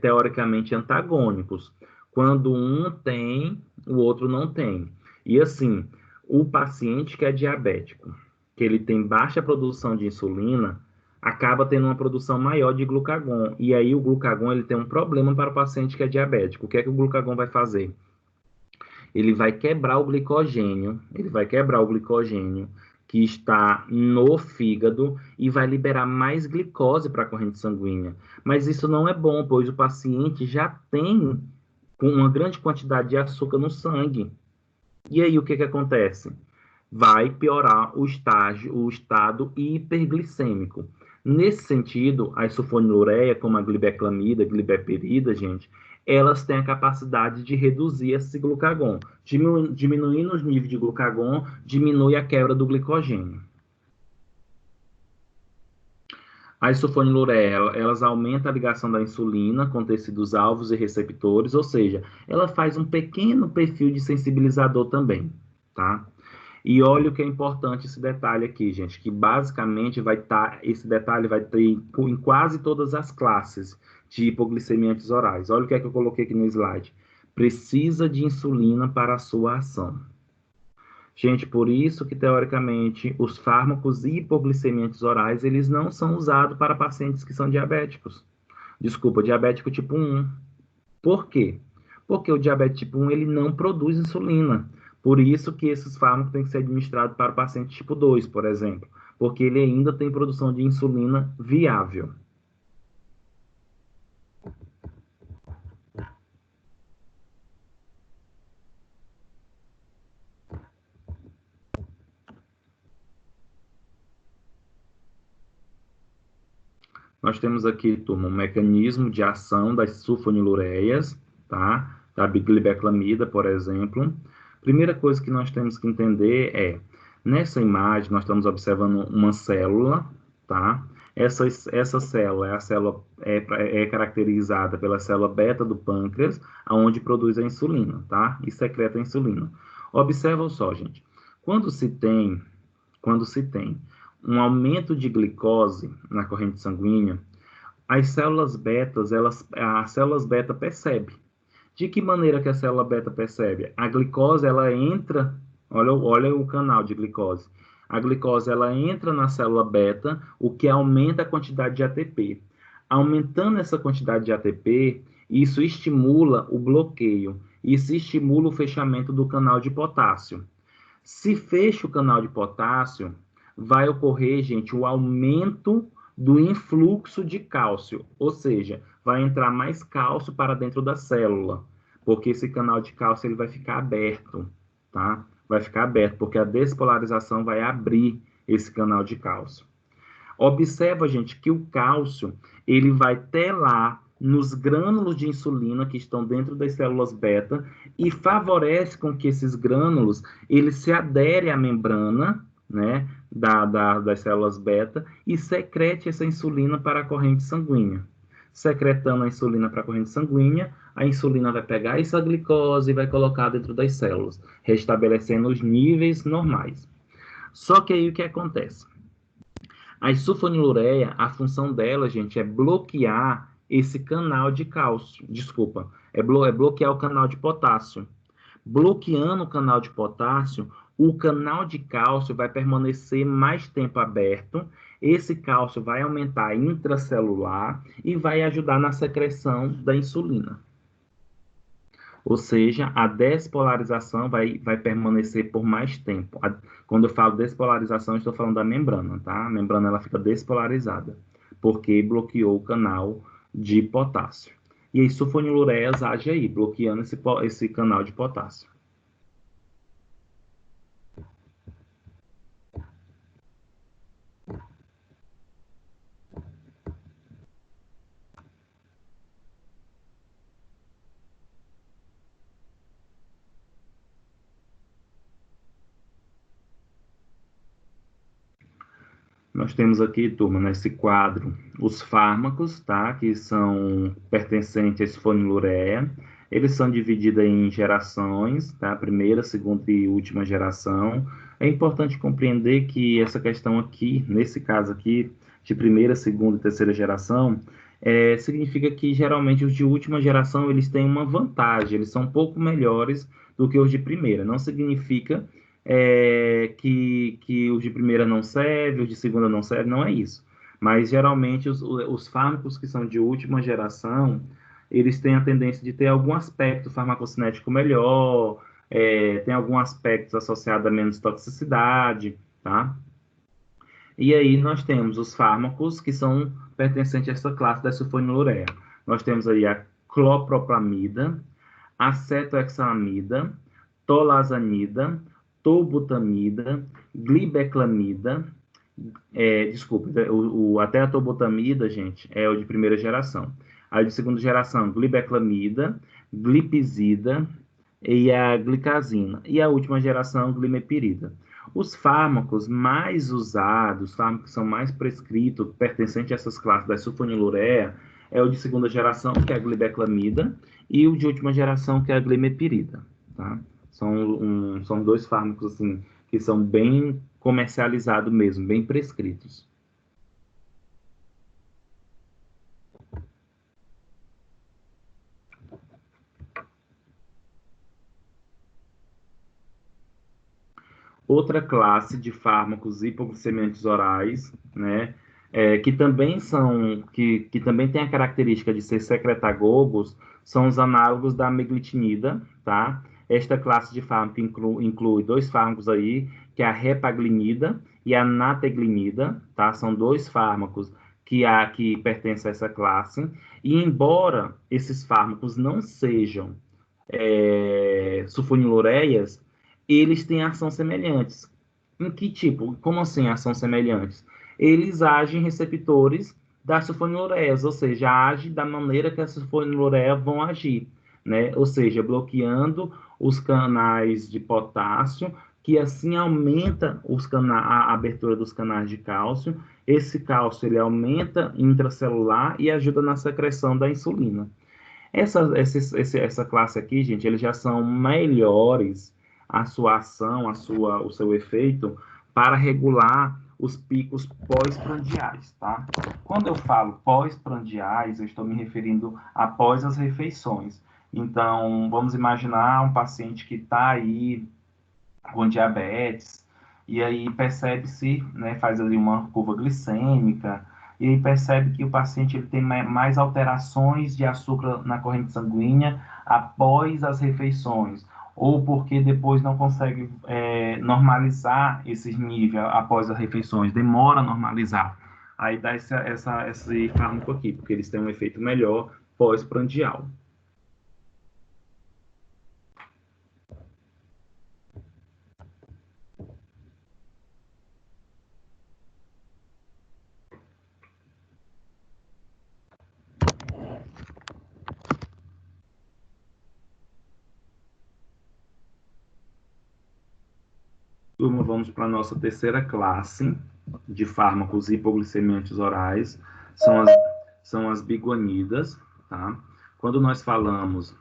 teoricamente antagônicos. Quando um tem, o outro não tem. E assim, o paciente que é diabético, que ele tem baixa produção de insulina, acaba tendo uma produção maior de glucagon. E aí o glucagon, ele tem um problema para o paciente que é diabético. O que é que o glucagon vai fazer? Ele vai quebrar o glicogênio, que está no fígado e vai liberar mais glicose para a corrente sanguínea. Mas isso não é bom, pois o paciente já tem uma grande quantidade de açúcar no sangue. E aí o que acontece? Vai piorar o estado hiperglicêmico. Nesse sentido, a sulfonilureia, como a glibeclamida, glibeperida, gente, elas têm a capacidade de reduzir esse glucagon. Diminuindo os níveis de glucagon, diminui a quebra do glicogênio. As sulfonilureia, elas aumentam a ligação da insulina com tecidos alvos e receptores, ou seja, ela faz um pequeno perfil de sensibilizador também, tá? E olha o que é importante esse detalhe aqui, gente, que basicamente esse detalhe vai ter em quase todas as classes de hipoglicemiantes orais. Olha o que é que eu coloquei aqui no slide. Precisa de insulina para a sua ação. Gente, por isso que, teoricamente, os fármacos hipoglicemiantes orais, eles não são usados para pacientes que são diabéticos. Desculpa, diabético tipo 1. Por quê? Porque o diabetes tipo 1, ele não produz insulina. Por isso que esses fármacos têm que ser administrados para o paciente tipo 2, por exemplo. Porque ele ainda tem produção de insulina viável. Nós temos aqui, turma, um mecanismo de ação das sulfonilureias, tá? Da glibenclamida, por exemplo. Primeira coisa que nós temos que entender é, nessa imagem, nós estamos observando uma célula, tá? Essa célula é a célula é caracterizada pela célula beta do pâncreas, aonde produz a insulina, tá? E secreta a insulina. Observa só, gente. Quando se tem um aumento de glicose na corrente sanguínea, as células betas, as células beta percebem. De que maneira que a célula beta percebe? A glicose, ela entra, olha o canal de glicose. A glicose, ela entra na célula beta, o que aumenta a quantidade de ATP. Aumentando essa quantidade de ATP, isso estimula o bloqueio, isso estimula o fechamento do canal de potássio. Se fecha o canal de potássio, vai ocorrer, gente, o aumento do influxo de cálcio, ou seja, vai entrar mais cálcio para dentro da célula, porque esse canal de cálcio ele vai ficar aberto, tá? Vai ficar aberto, porque a despolarização vai abrir esse canal de cálcio. Observa, gente, que o cálcio, ele vai telar nos grânulos de insulina que estão dentro das células beta e favorece com que esses grânulos, eles se aderem à membrana, né, das células beta e secrete essa insulina para a corrente sanguínea. Secretando a insulina para a corrente sanguínea, a insulina vai pegar essa glicose e vai colocar dentro das células, restabelecendo os níveis normais. Só que aí o que acontece? A sulfonilureia, a função dela, gente, é bloquear esse canal de cálcio. Desculpa, é bloquear o canal de potássio. Bloqueando o canal de potássio, o canal de cálcio vai permanecer mais tempo aberto. Esse cálcio vai aumentar intracelular e vai ajudar na secreção da insulina. Ou seja, a despolarização vai permanecer por mais tempo. Quando eu falo despolarização, eu estou falando da membrana, tá? A membrana ela fica despolarizada, porque bloqueou o canal de potássio. E as sulfonilureias agem aí, bloqueando esse canal de potássio. Nós temos aqui, turma, nesse quadro, os fármacos, tá? Que são pertencentes à sulfonilureia. Eles são divididos em gerações, tá? Primeira, segunda e última geração. É importante compreender que essa questão aqui, nesse caso aqui, de primeira, segunda e terceira geração, significa que geralmente os de última geração eles têm uma vantagem, eles são um pouco melhores do que os de primeira. Não significa que os de primeira não servem, os de segunda não servem, não é isso. Mas, geralmente, os fármacos que são de última geração, eles têm a tendência de ter algum aspecto farmacocinético melhor, tem algum aspecto associado a menos toxicidade, tá? E aí nós temos os fármacos que são pertencentes a essa classe da sulfonilureia. Nós temos aí a clopropamida, acetohexamida, tolazanida, tolbutamida, glibeclamida, Desculpa, a tetratobutamida, gente, é o de primeira geração. Aí de segunda geração, glibeclamida, glipizida e a glicazina. E a última geração, glimepirida. Os fármacos mais usados, os fármacos que são mais prescritos, pertencentes a essas classes da sulfonilureia, é o de segunda geração, que é a glibeclamida, e o de última geração, que é a glimepirida, tá? São dois fármacos, assim, que são bem comercializados mesmo, bem prescritos. Outra classe de fármacos hipoglicemiantes orais, né, que também tem a característica de ser secretagogos, são os análogos da meglitinida, tá? Esta classe de fármaco inclui dois fármacos aí, que é a repaglinida e a nateglinida, tá? São dois fármacos que pertencem a essa classe, e embora esses fármacos não sejam sulfonilureias, eles têm ação semelhantes. Em que tipo? Como assim ação semelhantes? Eles agem em receptores das sulfonilureias, ou seja, agem da maneira que as sulfonilureias vão agir, né? Ou seja, bloqueando os canais de potássio, que assim aumenta a abertura dos canais de cálcio. Esse cálcio ele aumenta intracelular e ajuda na secreção da insulina. Essa classe aqui, gente, eles já são melhores a sua ação, o seu efeito para regular os picos pós-prandiais, tá? Quando eu falo pós-prandiais, eu estou me referindo após as refeições. Então, vamos imaginar um paciente que está aí com diabetes, e aí percebe-se, né, faz ali uma curva glicêmica, e aí percebe que o paciente ele tem mais alterações de açúcar na corrente sanguínea após as refeições, ou porque depois não consegue normalizar esses níveis após as refeições, demora a normalizar. Aí dá esse fármaco aqui, porque eles têm um efeito melhor pós-prandial. Turma, vamos para a nossa terceira classe de fármacos hipoglicemiantes orais, são as biguanidas, tá? Quando nós falamos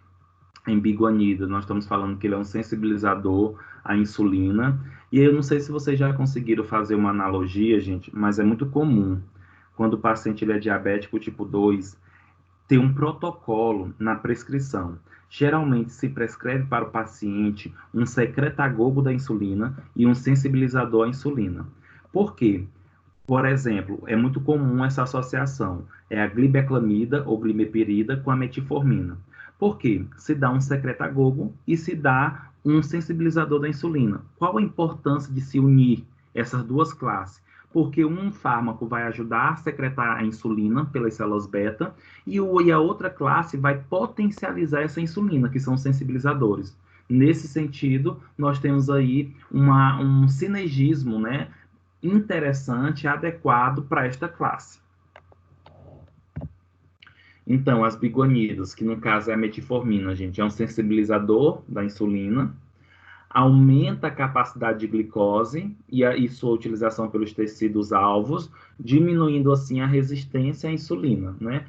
em biguanida, nós estamos falando que ele é um sensibilizador à insulina, e eu não sei se vocês já conseguiram fazer uma analogia, gente, mas é muito comum, quando o paciente ele é diabético tipo 2, ter um protocolo na prescrição. Geralmente se prescreve para o paciente um secretagogo da insulina e um sensibilizador à insulina. Por quê? Por exemplo, é muito comum essa associação, é a glibeclamida ou glimepirida com a metformina. Por quê? Se dá um secretagogo e se dá um sensibilizador da insulina. Qual a importância de se unir essas duas classes? Porque um fármaco vai ajudar a secretar a insulina pelas células beta e a outra classe vai potencializar essa insulina, que são os sensibilizadores. Nesse sentido, nós temos aí um sinergismo, né, interessante, adequado para esta classe. Então, as biguanidas, que no caso é a metformina, gente, é um sensibilizador da insulina, aumenta a capacidade de glicose e sua utilização pelos tecidos alvos, diminuindo assim a resistência à insulina, né?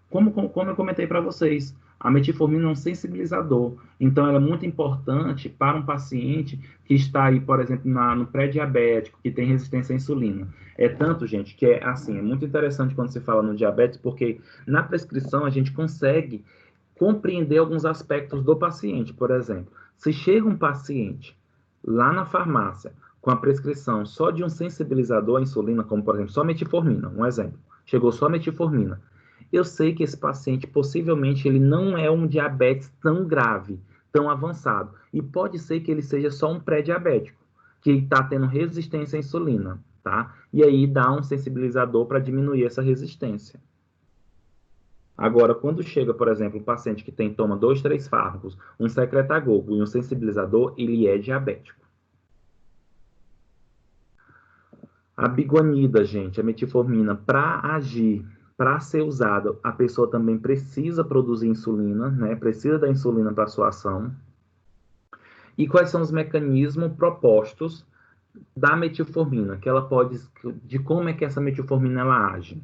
Como eu comentei para vocês, a metformina é um sensibilizador, então ela é muito importante para um paciente que está aí, por exemplo, no pré-diabético, que tem resistência à insulina. É tanto, gente, que é muito interessante quando se fala no diabetes, porque na prescrição a gente consegue compreender alguns aspectos do paciente. Por exemplo, se chega um paciente lá na farmácia com a prescrição só de um sensibilizador à insulina, como por exemplo, só metformina, um exemplo, chegou só metformina, eu sei que esse paciente possivelmente ele não é um diabetes tão grave, tão avançado, e pode ser que ele seja só um pré-diabético, que está tendo resistência à insulina, tá? E aí dá um sensibilizador para diminuir essa resistência. Agora, quando chega, por exemplo, um paciente que toma 2, 3 fármacos, um secretagogo e um sensibilizador, ele é diabético. A biguanida, gente, a metformina, para agir, para ser usada, a pessoa também precisa produzir insulina, né? Precisa da insulina para sua ação. E quais são os mecanismos propostos da metilformina, que ela pode, de como é que essa metilformina ela age?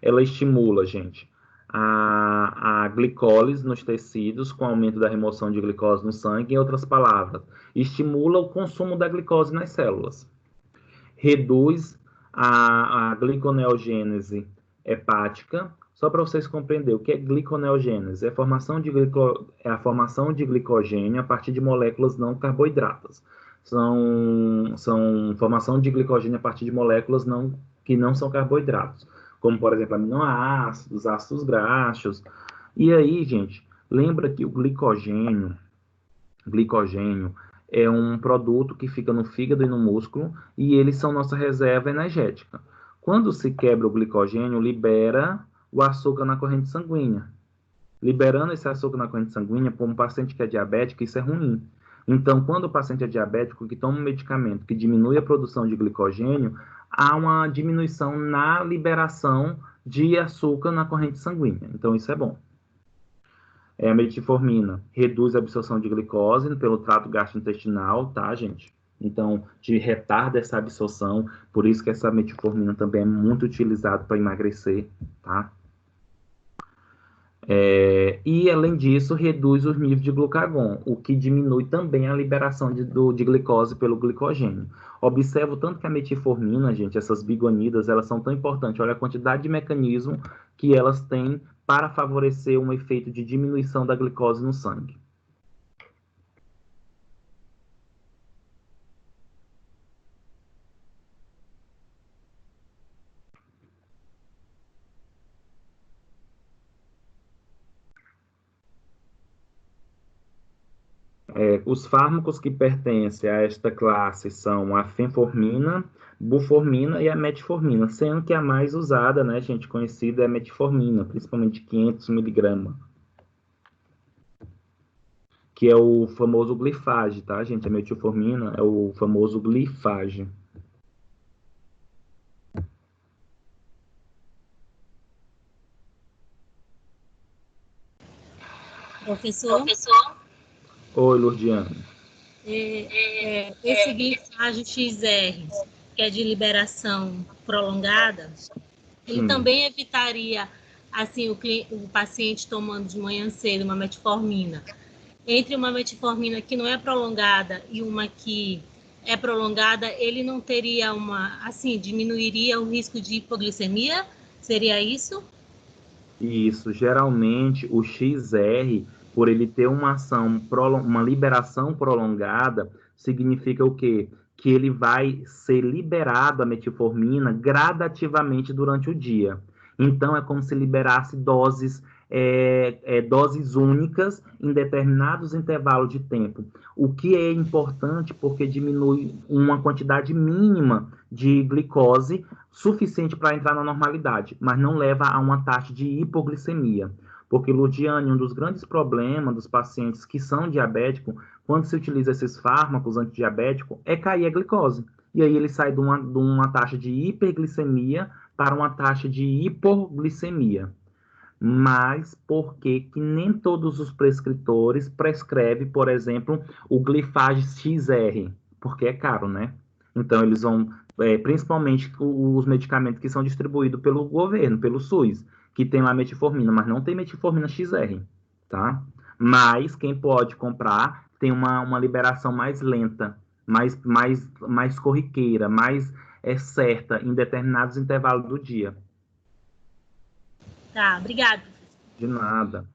Ela estimula, gente, a glicólise nos tecidos, com aumento da remoção de glicose no sangue, em outras palavras, estimula o consumo da glicose nas células, reduz a gliconeogênese hepática. Só para vocês compreenderem o que é gliconeogênese, é a formação de glicogênio a partir de moléculas não carboidratas. São formação de glicogênio a partir de moléculas que não são carboidratos, como, por exemplo, aminoácidos, ácidos graxos. E aí, gente, lembra que o glicogênio é um produto que fica no fígado e no músculo, e eles são nossa reserva energética. Quando se quebra o glicogênio, libera o açúcar na corrente sanguínea. Liberando esse açúcar na corrente sanguínea, para um paciente que é diabético, isso é ruim. Então, quando o paciente é diabético, que toma um medicamento que diminui a produção de glicogênio, há uma diminuição na liberação de açúcar na corrente sanguínea. Então, isso é bom. A metformina reduz a absorção de glicose pelo trato gastrointestinal, tá, gente? Então, te retarda essa absorção, por isso que essa metformina também é muito utilizada para emagrecer, tá? E, além disso, reduz os níveis de glucagon, o que diminui também a liberação de glicose pelo glicogênio. Observa o tanto que a metformina, gente, essas biguanidas, elas são tão importantes. Olha a quantidade de mecanismos que elas têm para favorecer um efeito de diminuição da glicose no sangue. Os fármacos que pertencem a esta classe são a fenformina, buformina e a metformina, sendo que a mais usada, né, gente, conhecida é a metformina, principalmente 500 miligramas, que é o famoso glifage, tá, gente? A metformina é o famoso glifage. Professor, Oi, Lourdiane. esse glifage XR, que é de liberação prolongada, ele também evitaria assim o paciente tomando de manhã cedo uma metformina. Entre uma metformina que não é prolongada e uma que é prolongada, ele não teria diminuiria o risco de hipoglicemia? Seria isso? Isso, geralmente o XR, por ele ter uma uma liberação prolongada, significa o quê? Que ele vai ser liberado a metformina gradativamente durante o dia. Então, é como se liberasse doses únicas em determinados intervalos de tempo. O que é importante porque diminui uma quantidade mínima de glicose suficiente para entrar na normalidade, mas não leva a uma taxa de hipoglicemia. Porque, Ludiane, um dos grandes problemas dos pacientes que são diabéticos, quando se utiliza esses fármacos antidiabéticos, é cair a glicose. E aí ele sai de uma taxa de hiperglicemia para uma taxa de hipoglicemia. Mas por que nem todos os prescritores prescrevem, por exemplo, o glifage XR? Porque é caro, né? Então, eles vão, principalmente os medicamentos que são distribuídos pelo governo, pelo SUS, que tem lá metformina, mas não tem metformina XR, tá? Mas quem pode comprar tem uma liberação mais lenta, mais corriqueira, mais certa, em determinados intervalos do dia. Tá, obrigada. De nada.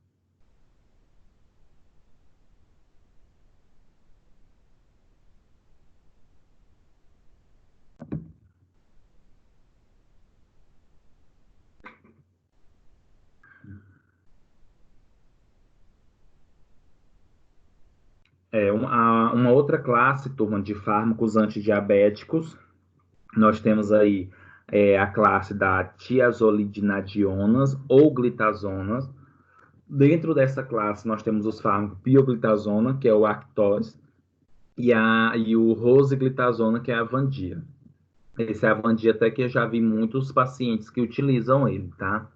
Uma outra classe, turma, de fármacos antidiabéticos, nós temos aí a classe da tiazolidinadionas ou glitazonas. Dentro dessa classe, nós temos os fármacos pioglitazona, que é o Actos, e o rosiglitazona, que é a Avandia. Esse Avandia até que eu já vi muitos pacientes que utilizam ele, tá?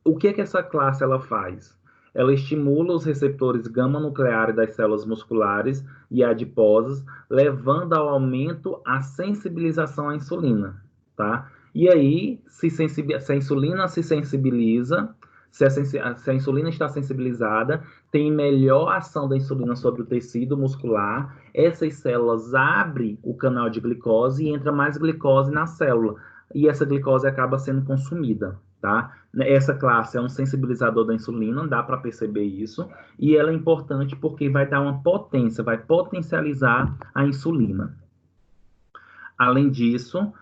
O que é que essa classe ela faz? Ela estimula os receptores gama-nucleares das células musculares e adiposas, levando ao aumento a sensibilização à insulina, tá? E aí, se a insulina se sensibiliza, se a insulina está sensibilizada, tem melhor ação da insulina sobre o tecido muscular, essas células abrem o canal de glicose e entra mais glicose na célula, e essa glicose acaba sendo consumida, tá? Essa classe é um sensibilizador da insulina, dá para perceber isso, e ela é importante porque vai dar uma potência, vai potencializar a insulina. Além disso,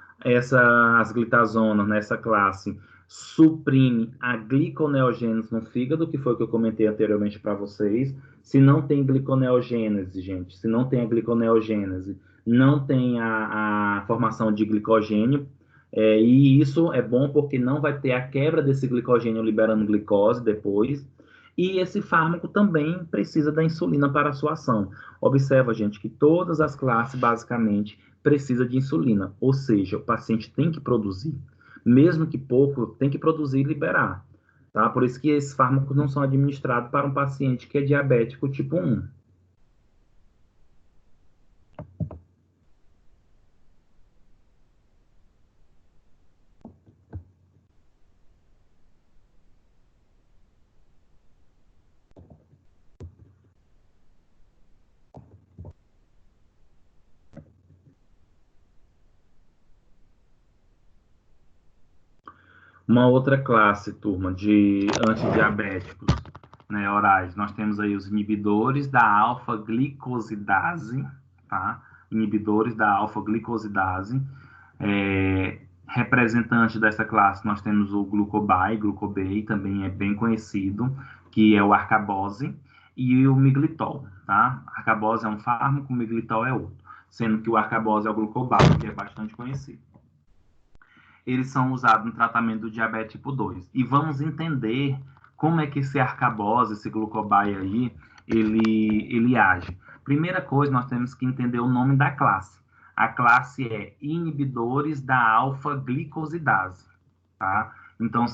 as glitazonas nessa classe suprime a gliconeogênese no fígado, que foi o que eu comentei anteriormente para vocês. Se não tem gliconeogênese, gente, se não tem a gliconeogênese, não tem a formação de glicogênio, e isso é bom porque não vai ter a quebra desse glicogênio liberando glicose depois. E esse fármaco também precisa da insulina para a sua ação. Observa, gente, que todas as classes, basicamente, precisa de insulina, ou seja, o paciente tem que produzir, mesmo que pouco, tem que produzir e liberar, tá? Por isso que esses fármacos não são administrados para um paciente que é diabético tipo 1. Uma outra classe, turma, de antidiabéticos, né, orais, nós temos aí os inibidores da alfa-glicosidase, tá? Inibidores da alfa-glicosidase. Representante dessa classe, nós temos o glucobay, também é bem conhecido, que é o arcabose, e o miglitol, tá? Arcabose é um fármaco, o miglitol é outro, sendo que o arcabose é o glucobay, que é bastante conhecido. Eles são usados no tratamento do diabetes tipo 2. E vamos entender como é que esse arcabose, esse glucobay aí, ele age. Primeira coisa, nós temos que entender o nome da classe. A classe é inibidores da alfa-glicosidase, tá? Então,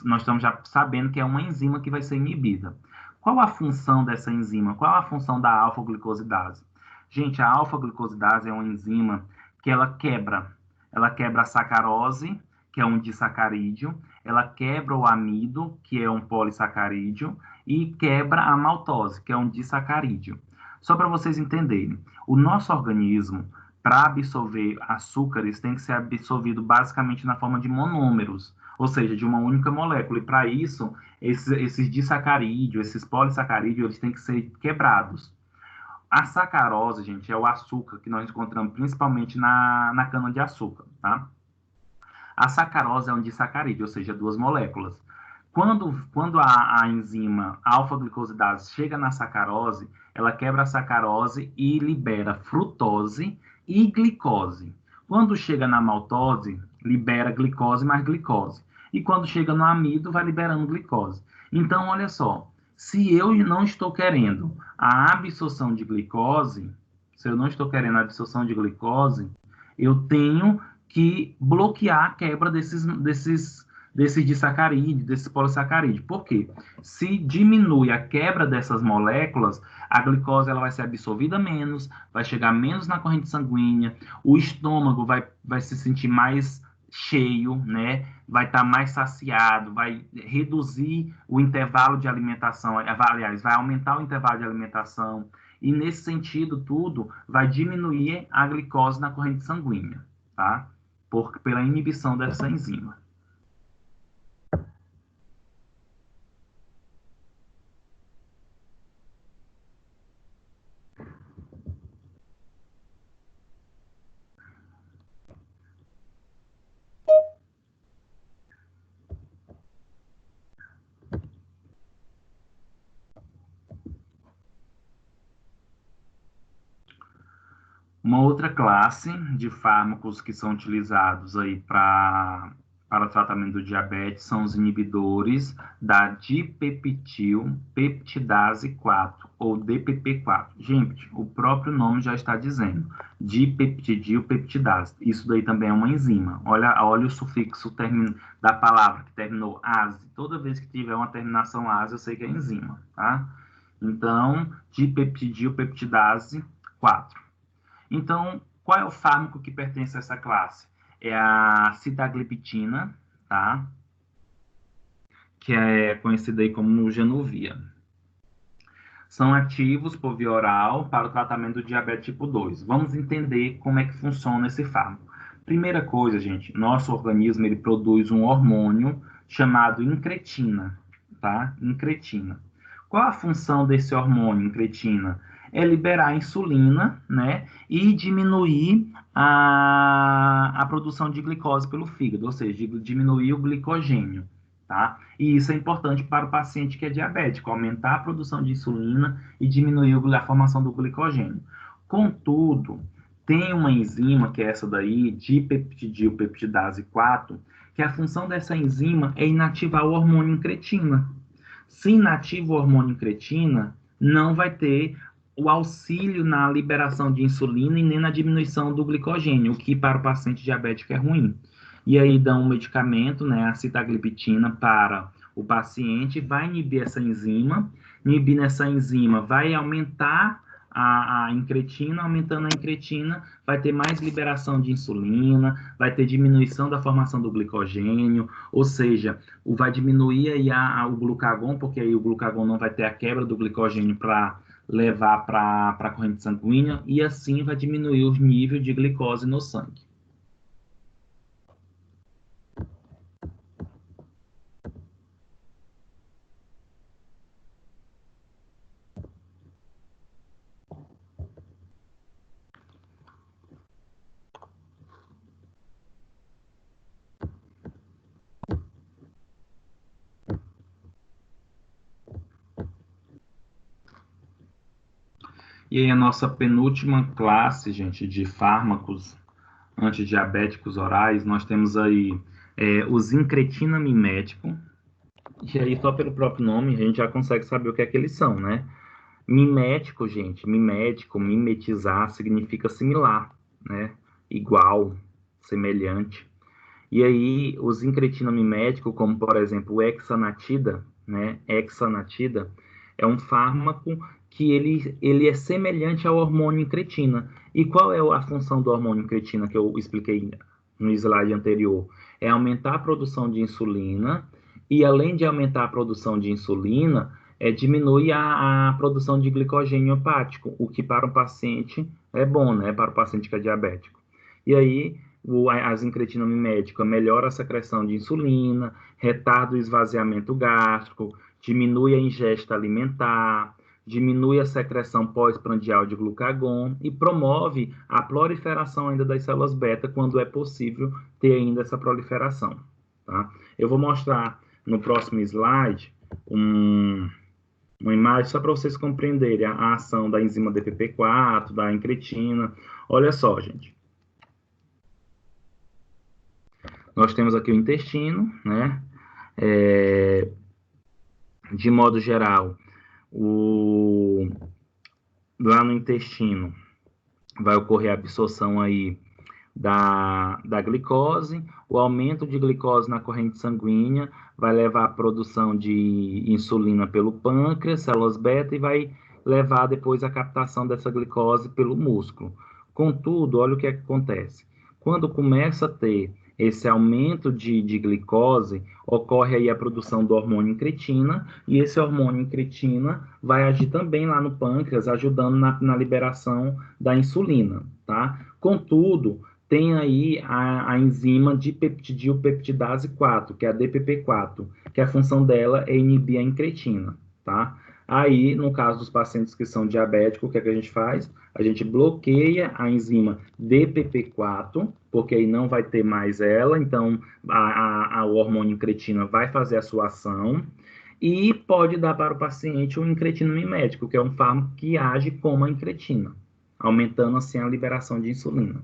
nós estamos já sabendo que é uma enzima que vai ser inibida. Qual a função dessa enzima? Qual a função da alfa-glicosidase? Gente, a alfa-glicosidase é uma enzima que ela quebra a sacarose, que é um disacarídeo, ela quebra o amido, que é um polissacarídeo, e quebra a maltose, que é um disacarídeo. Só para vocês entenderem, o nosso organismo, para absorver açúcares, tem que ser absorvido basicamente na forma de monômeros, ou seja, de uma única molécula. E para isso, esses disacarídeos, esses polissacarídeos, eles têm que ser quebrados. A sacarose, gente, é o açúcar que nós encontramos principalmente na cana-de-açúcar, tá? A sacarose é um disacarídeo, ou seja, duas moléculas. Quando a enzima alfa-glicosidase chega na sacarose, ela quebra a sacarose e libera frutose e glicose. Quando chega na maltose, libera glicose mais glicose. E quando chega no amido, vai liberando glicose. Então, olha só, se eu não estou querendo a absorção de glicose, se eu não estou querendo a absorção de glicose, eu tenho que bloquear a quebra desses disacarídeos, desses polissacarídeos. Por quê? Se diminui a quebra dessas moléculas, a glicose ela vai ser absorvida menos, vai chegar menos na corrente sanguínea, o estômago vai se sentir mais cheio, né? Vai estar mais saciado, vai reduzir o intervalo de alimentação, aliás, vai aumentar o intervalo de alimentação, e nesse sentido tudo, vai diminuir a glicose na corrente sanguínea, tá? Pela inibição dessa enzima. Uma outra classe de fármacos que são utilizados aí para para o tratamento do diabetes são os inibidores da dipeptilpeptidase 4, ou DPP4. Gente, o próprio nome já está dizendo, dipeptidilpeptidase. Isso daí também é uma enzima. Olha o sufixo da palavra que terminou ase. Toda vez que tiver uma terminação ase, eu sei que é enzima, tá? Então, dipeptidilpeptidase 4. Então, qual é o fármaco que pertence a essa classe? É a sitagliptina, tá? Que é conhecida aí como Januvia. São ativos por via oral para o tratamento do diabetes tipo 2. Vamos entender como é que funciona esse fármaco. Primeira coisa, gente, nosso organismo ele produz um hormônio chamado incretina, tá? Incretina. Qual a função desse hormônio, incretina? É liberar a insulina, né? E diminuir a produção de glicose pelo fígado, ou seja, diminuir o glicogênio, tá? E isso é importante para o paciente que é diabético, aumentar a produção de insulina e diminuir a formação do glicogênio. Contudo, tem uma enzima, que é essa daí, dipeptidilpeptidase 4, que a função dessa enzima é inativar o hormônio incretina. Se inativa o hormônio incretina, não vai ter o auxílio na liberação de insulina e nem na diminuição do glicogênio, o que para o paciente diabético é ruim. E aí dão um medicamento, né, a sitagliptina, para o paciente, vai inibir essa enzima, inibindo essa enzima vai aumentar a incretina, aumentando a incretina, vai ter mais liberação de insulina, vai ter diminuição da formação do glicogênio, ou seja, vai diminuir aí o glucagon, porque aí o glucagon não vai ter a quebra do glicogênio para levar para a corrente sanguínea, e assim vai diminuir o nível de glicose no sangue. E aí a nossa penúltima classe, gente, de fármacos antidiabéticos orais, nós temos aí os incretina-mimético, e aí só pelo próprio nome a gente já consegue saber o que é que eles são, né? Mimético, gente, mimético, mimetizar significa similar, né? Igual, semelhante. E aí os incretina-miméticos, como por exemplo o hexanatida, né? Hexanatida é um fármaco que ele é semelhante ao hormônio incretina. E qual é a função do hormônio incretina que eu expliquei no slide anterior? É aumentar a produção de insulina e, além de aumentar a produção de insulina, diminui a produção de glicogênio hepático, o que para o paciente é bom, né? Para o paciente que é diabético. E aí, as incretina-mimética melhora a secreção de insulina, retarda o esvaziamento gástrico, diminui a ingesta alimentar, diminui a secreção pós-prandial de glucagon e promove a proliferação ainda das células beta, quando é possível ter ainda essa proliferação, tá? Eu vou mostrar no próximo slide uma imagem só para vocês compreenderem a ação da enzima DPP4, da incretina. Olha só, gente. Nós temos aqui o intestino, né? De modo geral, lá no intestino vai ocorrer a absorção aí da glicose, o aumento de glicose na corrente sanguínea vai levar à produção de insulina pelo pâncreas, células beta, e vai levar depois à captação dessa glicose pelo músculo. Contudo, olha o que acontece. Quando começa a ter esse aumento de glicose, ocorre aí a produção do hormônio incretina, e esse hormônio incretina vai agir também lá no pâncreas, ajudando na liberação da insulina, tá? Contudo, tem aí a enzima dipeptidilpeptidase 4, que é a DPP4, que a função dela é inibir a incretina, tá? Aí, no caso dos pacientes que são diabéticos, o que é que a gente faz? A gente bloqueia a enzima DPP4, porque aí não vai ter mais ela, então o hormônio incretina vai fazer a sua ação, e pode dar para o paciente um incretino mimético, que é um fármaco que age como a incretina, aumentando assim a liberação de insulina.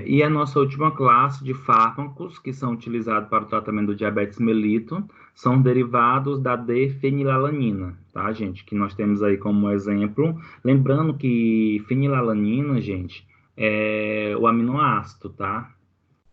E a nossa última classe de fármacos que são utilizados para o tratamento do diabetes mellitus são derivados da D-fenilalanina, tá, gente? Que nós temos aí como exemplo. Lembrando que fenilalanina, gente, é o aminoácido, tá?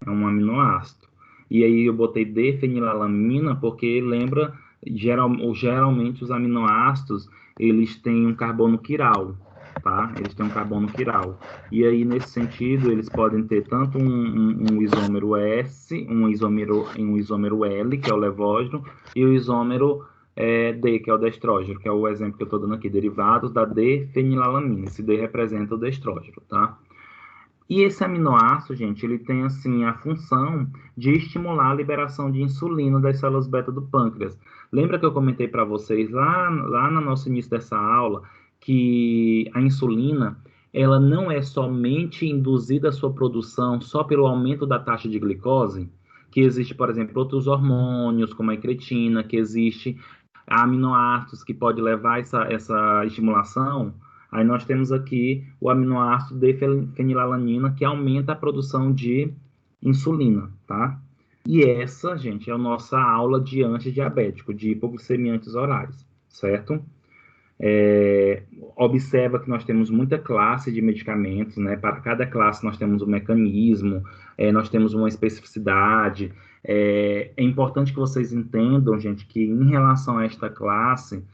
É um aminoácido. E aí eu botei D-fenilalanina porque lembra, geralmente os aminoácidos, eles têm um carbono quiral, tá? Eles têm um carbono quiral. E aí, nesse sentido, eles podem ter tanto um isômero S, um isômero L, que é o levógeno, e o isômero D, que é o destrógeno, que é o exemplo que eu estou dando aqui, derivados da D-fenilalanina. Esse D representa o destrógeno, tá? E esse aminoácido, gente, ele tem, assim, a função de estimular a liberação de insulina das células beta do pâncreas. Lembra que eu comentei para vocês lá no nosso início dessa aula que a insulina, ela não é somente induzida a sua produção só pelo aumento da taxa de glicose, que existe, por exemplo, outros hormônios, como a incretina, que existe aminoácidos que pode levar essa estimulação. Aí nós temos aqui o aminoácido D-fenilalanina, que aumenta a produção de insulina, tá? E essa, gente, é a nossa aula de antidiabético, de hipoglicemiantes orais, certo? Observa que nós temos muita classe de medicamentos, né? Para cada classe nós temos um mecanismo, nós temos uma especificidade. É importante que vocês entendam, gente, que em relação a esta classe,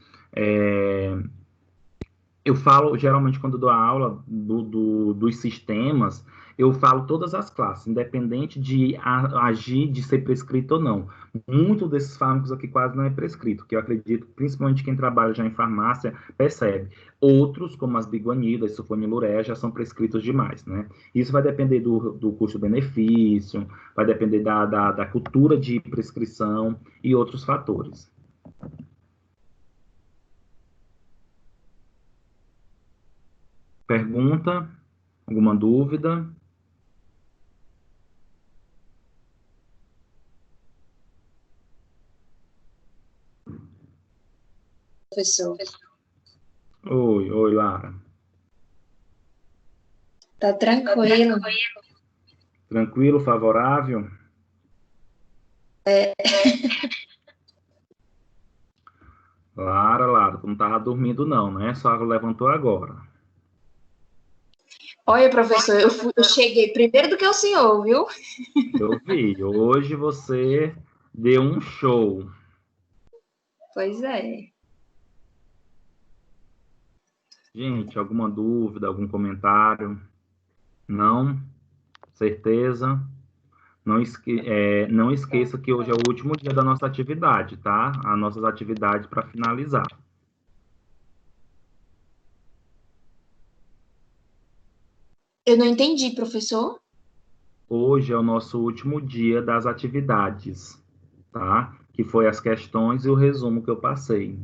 eu falo, geralmente, quando eu dou a aula dos sistemas, eu falo todas as classes, independente de agir, de ser prescrito ou não. Muito desses fármacos aqui quase não é prescrito, que eu acredito, principalmente quem trabalha já em farmácia, percebe. Outros, como as biguanidas, sulfonilureia, já são prescritos demais, né? Isso vai depender do custo-benefício, vai depender da cultura de prescrição e outros fatores. Pergunta? Alguma dúvida? Professor. Oi, Lara. Tá tranquilo. Tranquilo, favorável? Lara, tu não tava dormindo não, né? Só levantou agora. Olha, professor, eu cheguei primeiro do que o senhor, viu? Eu vi. Hoje você deu um show. Pois é. Gente, alguma dúvida, algum comentário? Não? Certeza? Não esqueça que hoje é o último dia da nossa atividade, tá? As nossas atividades para finalizar. Eu não entendi, professor. Hoje é o nosso último dia das atividades, tá? Que foi as questões e o resumo que eu passei.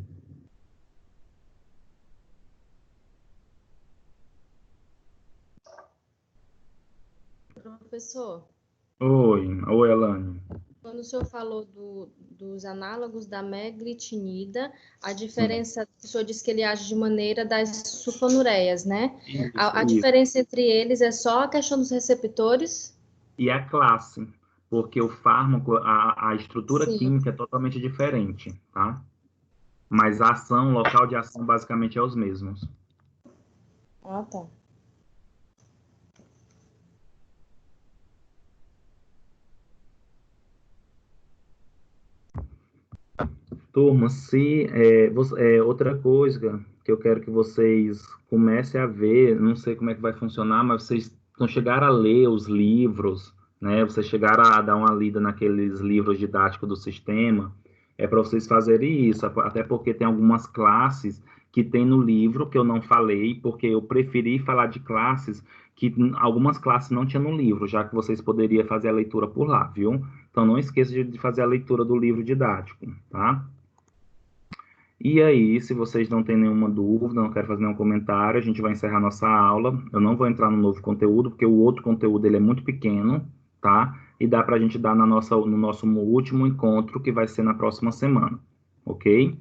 Professor, Oi, Elane. quando o senhor falou dos análogos da meglitinida, a diferença, o senhor disse que ele age de maneira das sulfonilureias, né? A Isso. diferença entre eles é só a questão dos receptores? E a classe, porque o fármaco, a estrutura Sim. química é totalmente diferente, tá? Mas a ação, o local de ação, basicamente é os mesmos. Ah, tá. Turma, outra coisa que eu quero que vocês comecem a ver, não sei como é que vai funcionar, mas vocês não chegaram a ler os livros, né? Vocês chegaram a dar uma lida naqueles livros didáticos do sistema, é para vocês fazerem isso, até porque tem algumas classes que tem no livro que eu não falei, porque eu preferi falar de classes que algumas classes não tinha no livro, já que vocês poderiam fazer a leitura por lá, viu? Então não esqueça de fazer a leitura do livro didático, tá? E aí, se vocês não têm nenhuma dúvida, não querem fazer nenhum comentário, a gente vai encerrar nossa aula. Eu não vou entrar no novo conteúdo, porque o outro conteúdo ele é muito pequeno, tá? E dá para a gente dar no nosso último encontro, que vai ser na próxima semana, ok?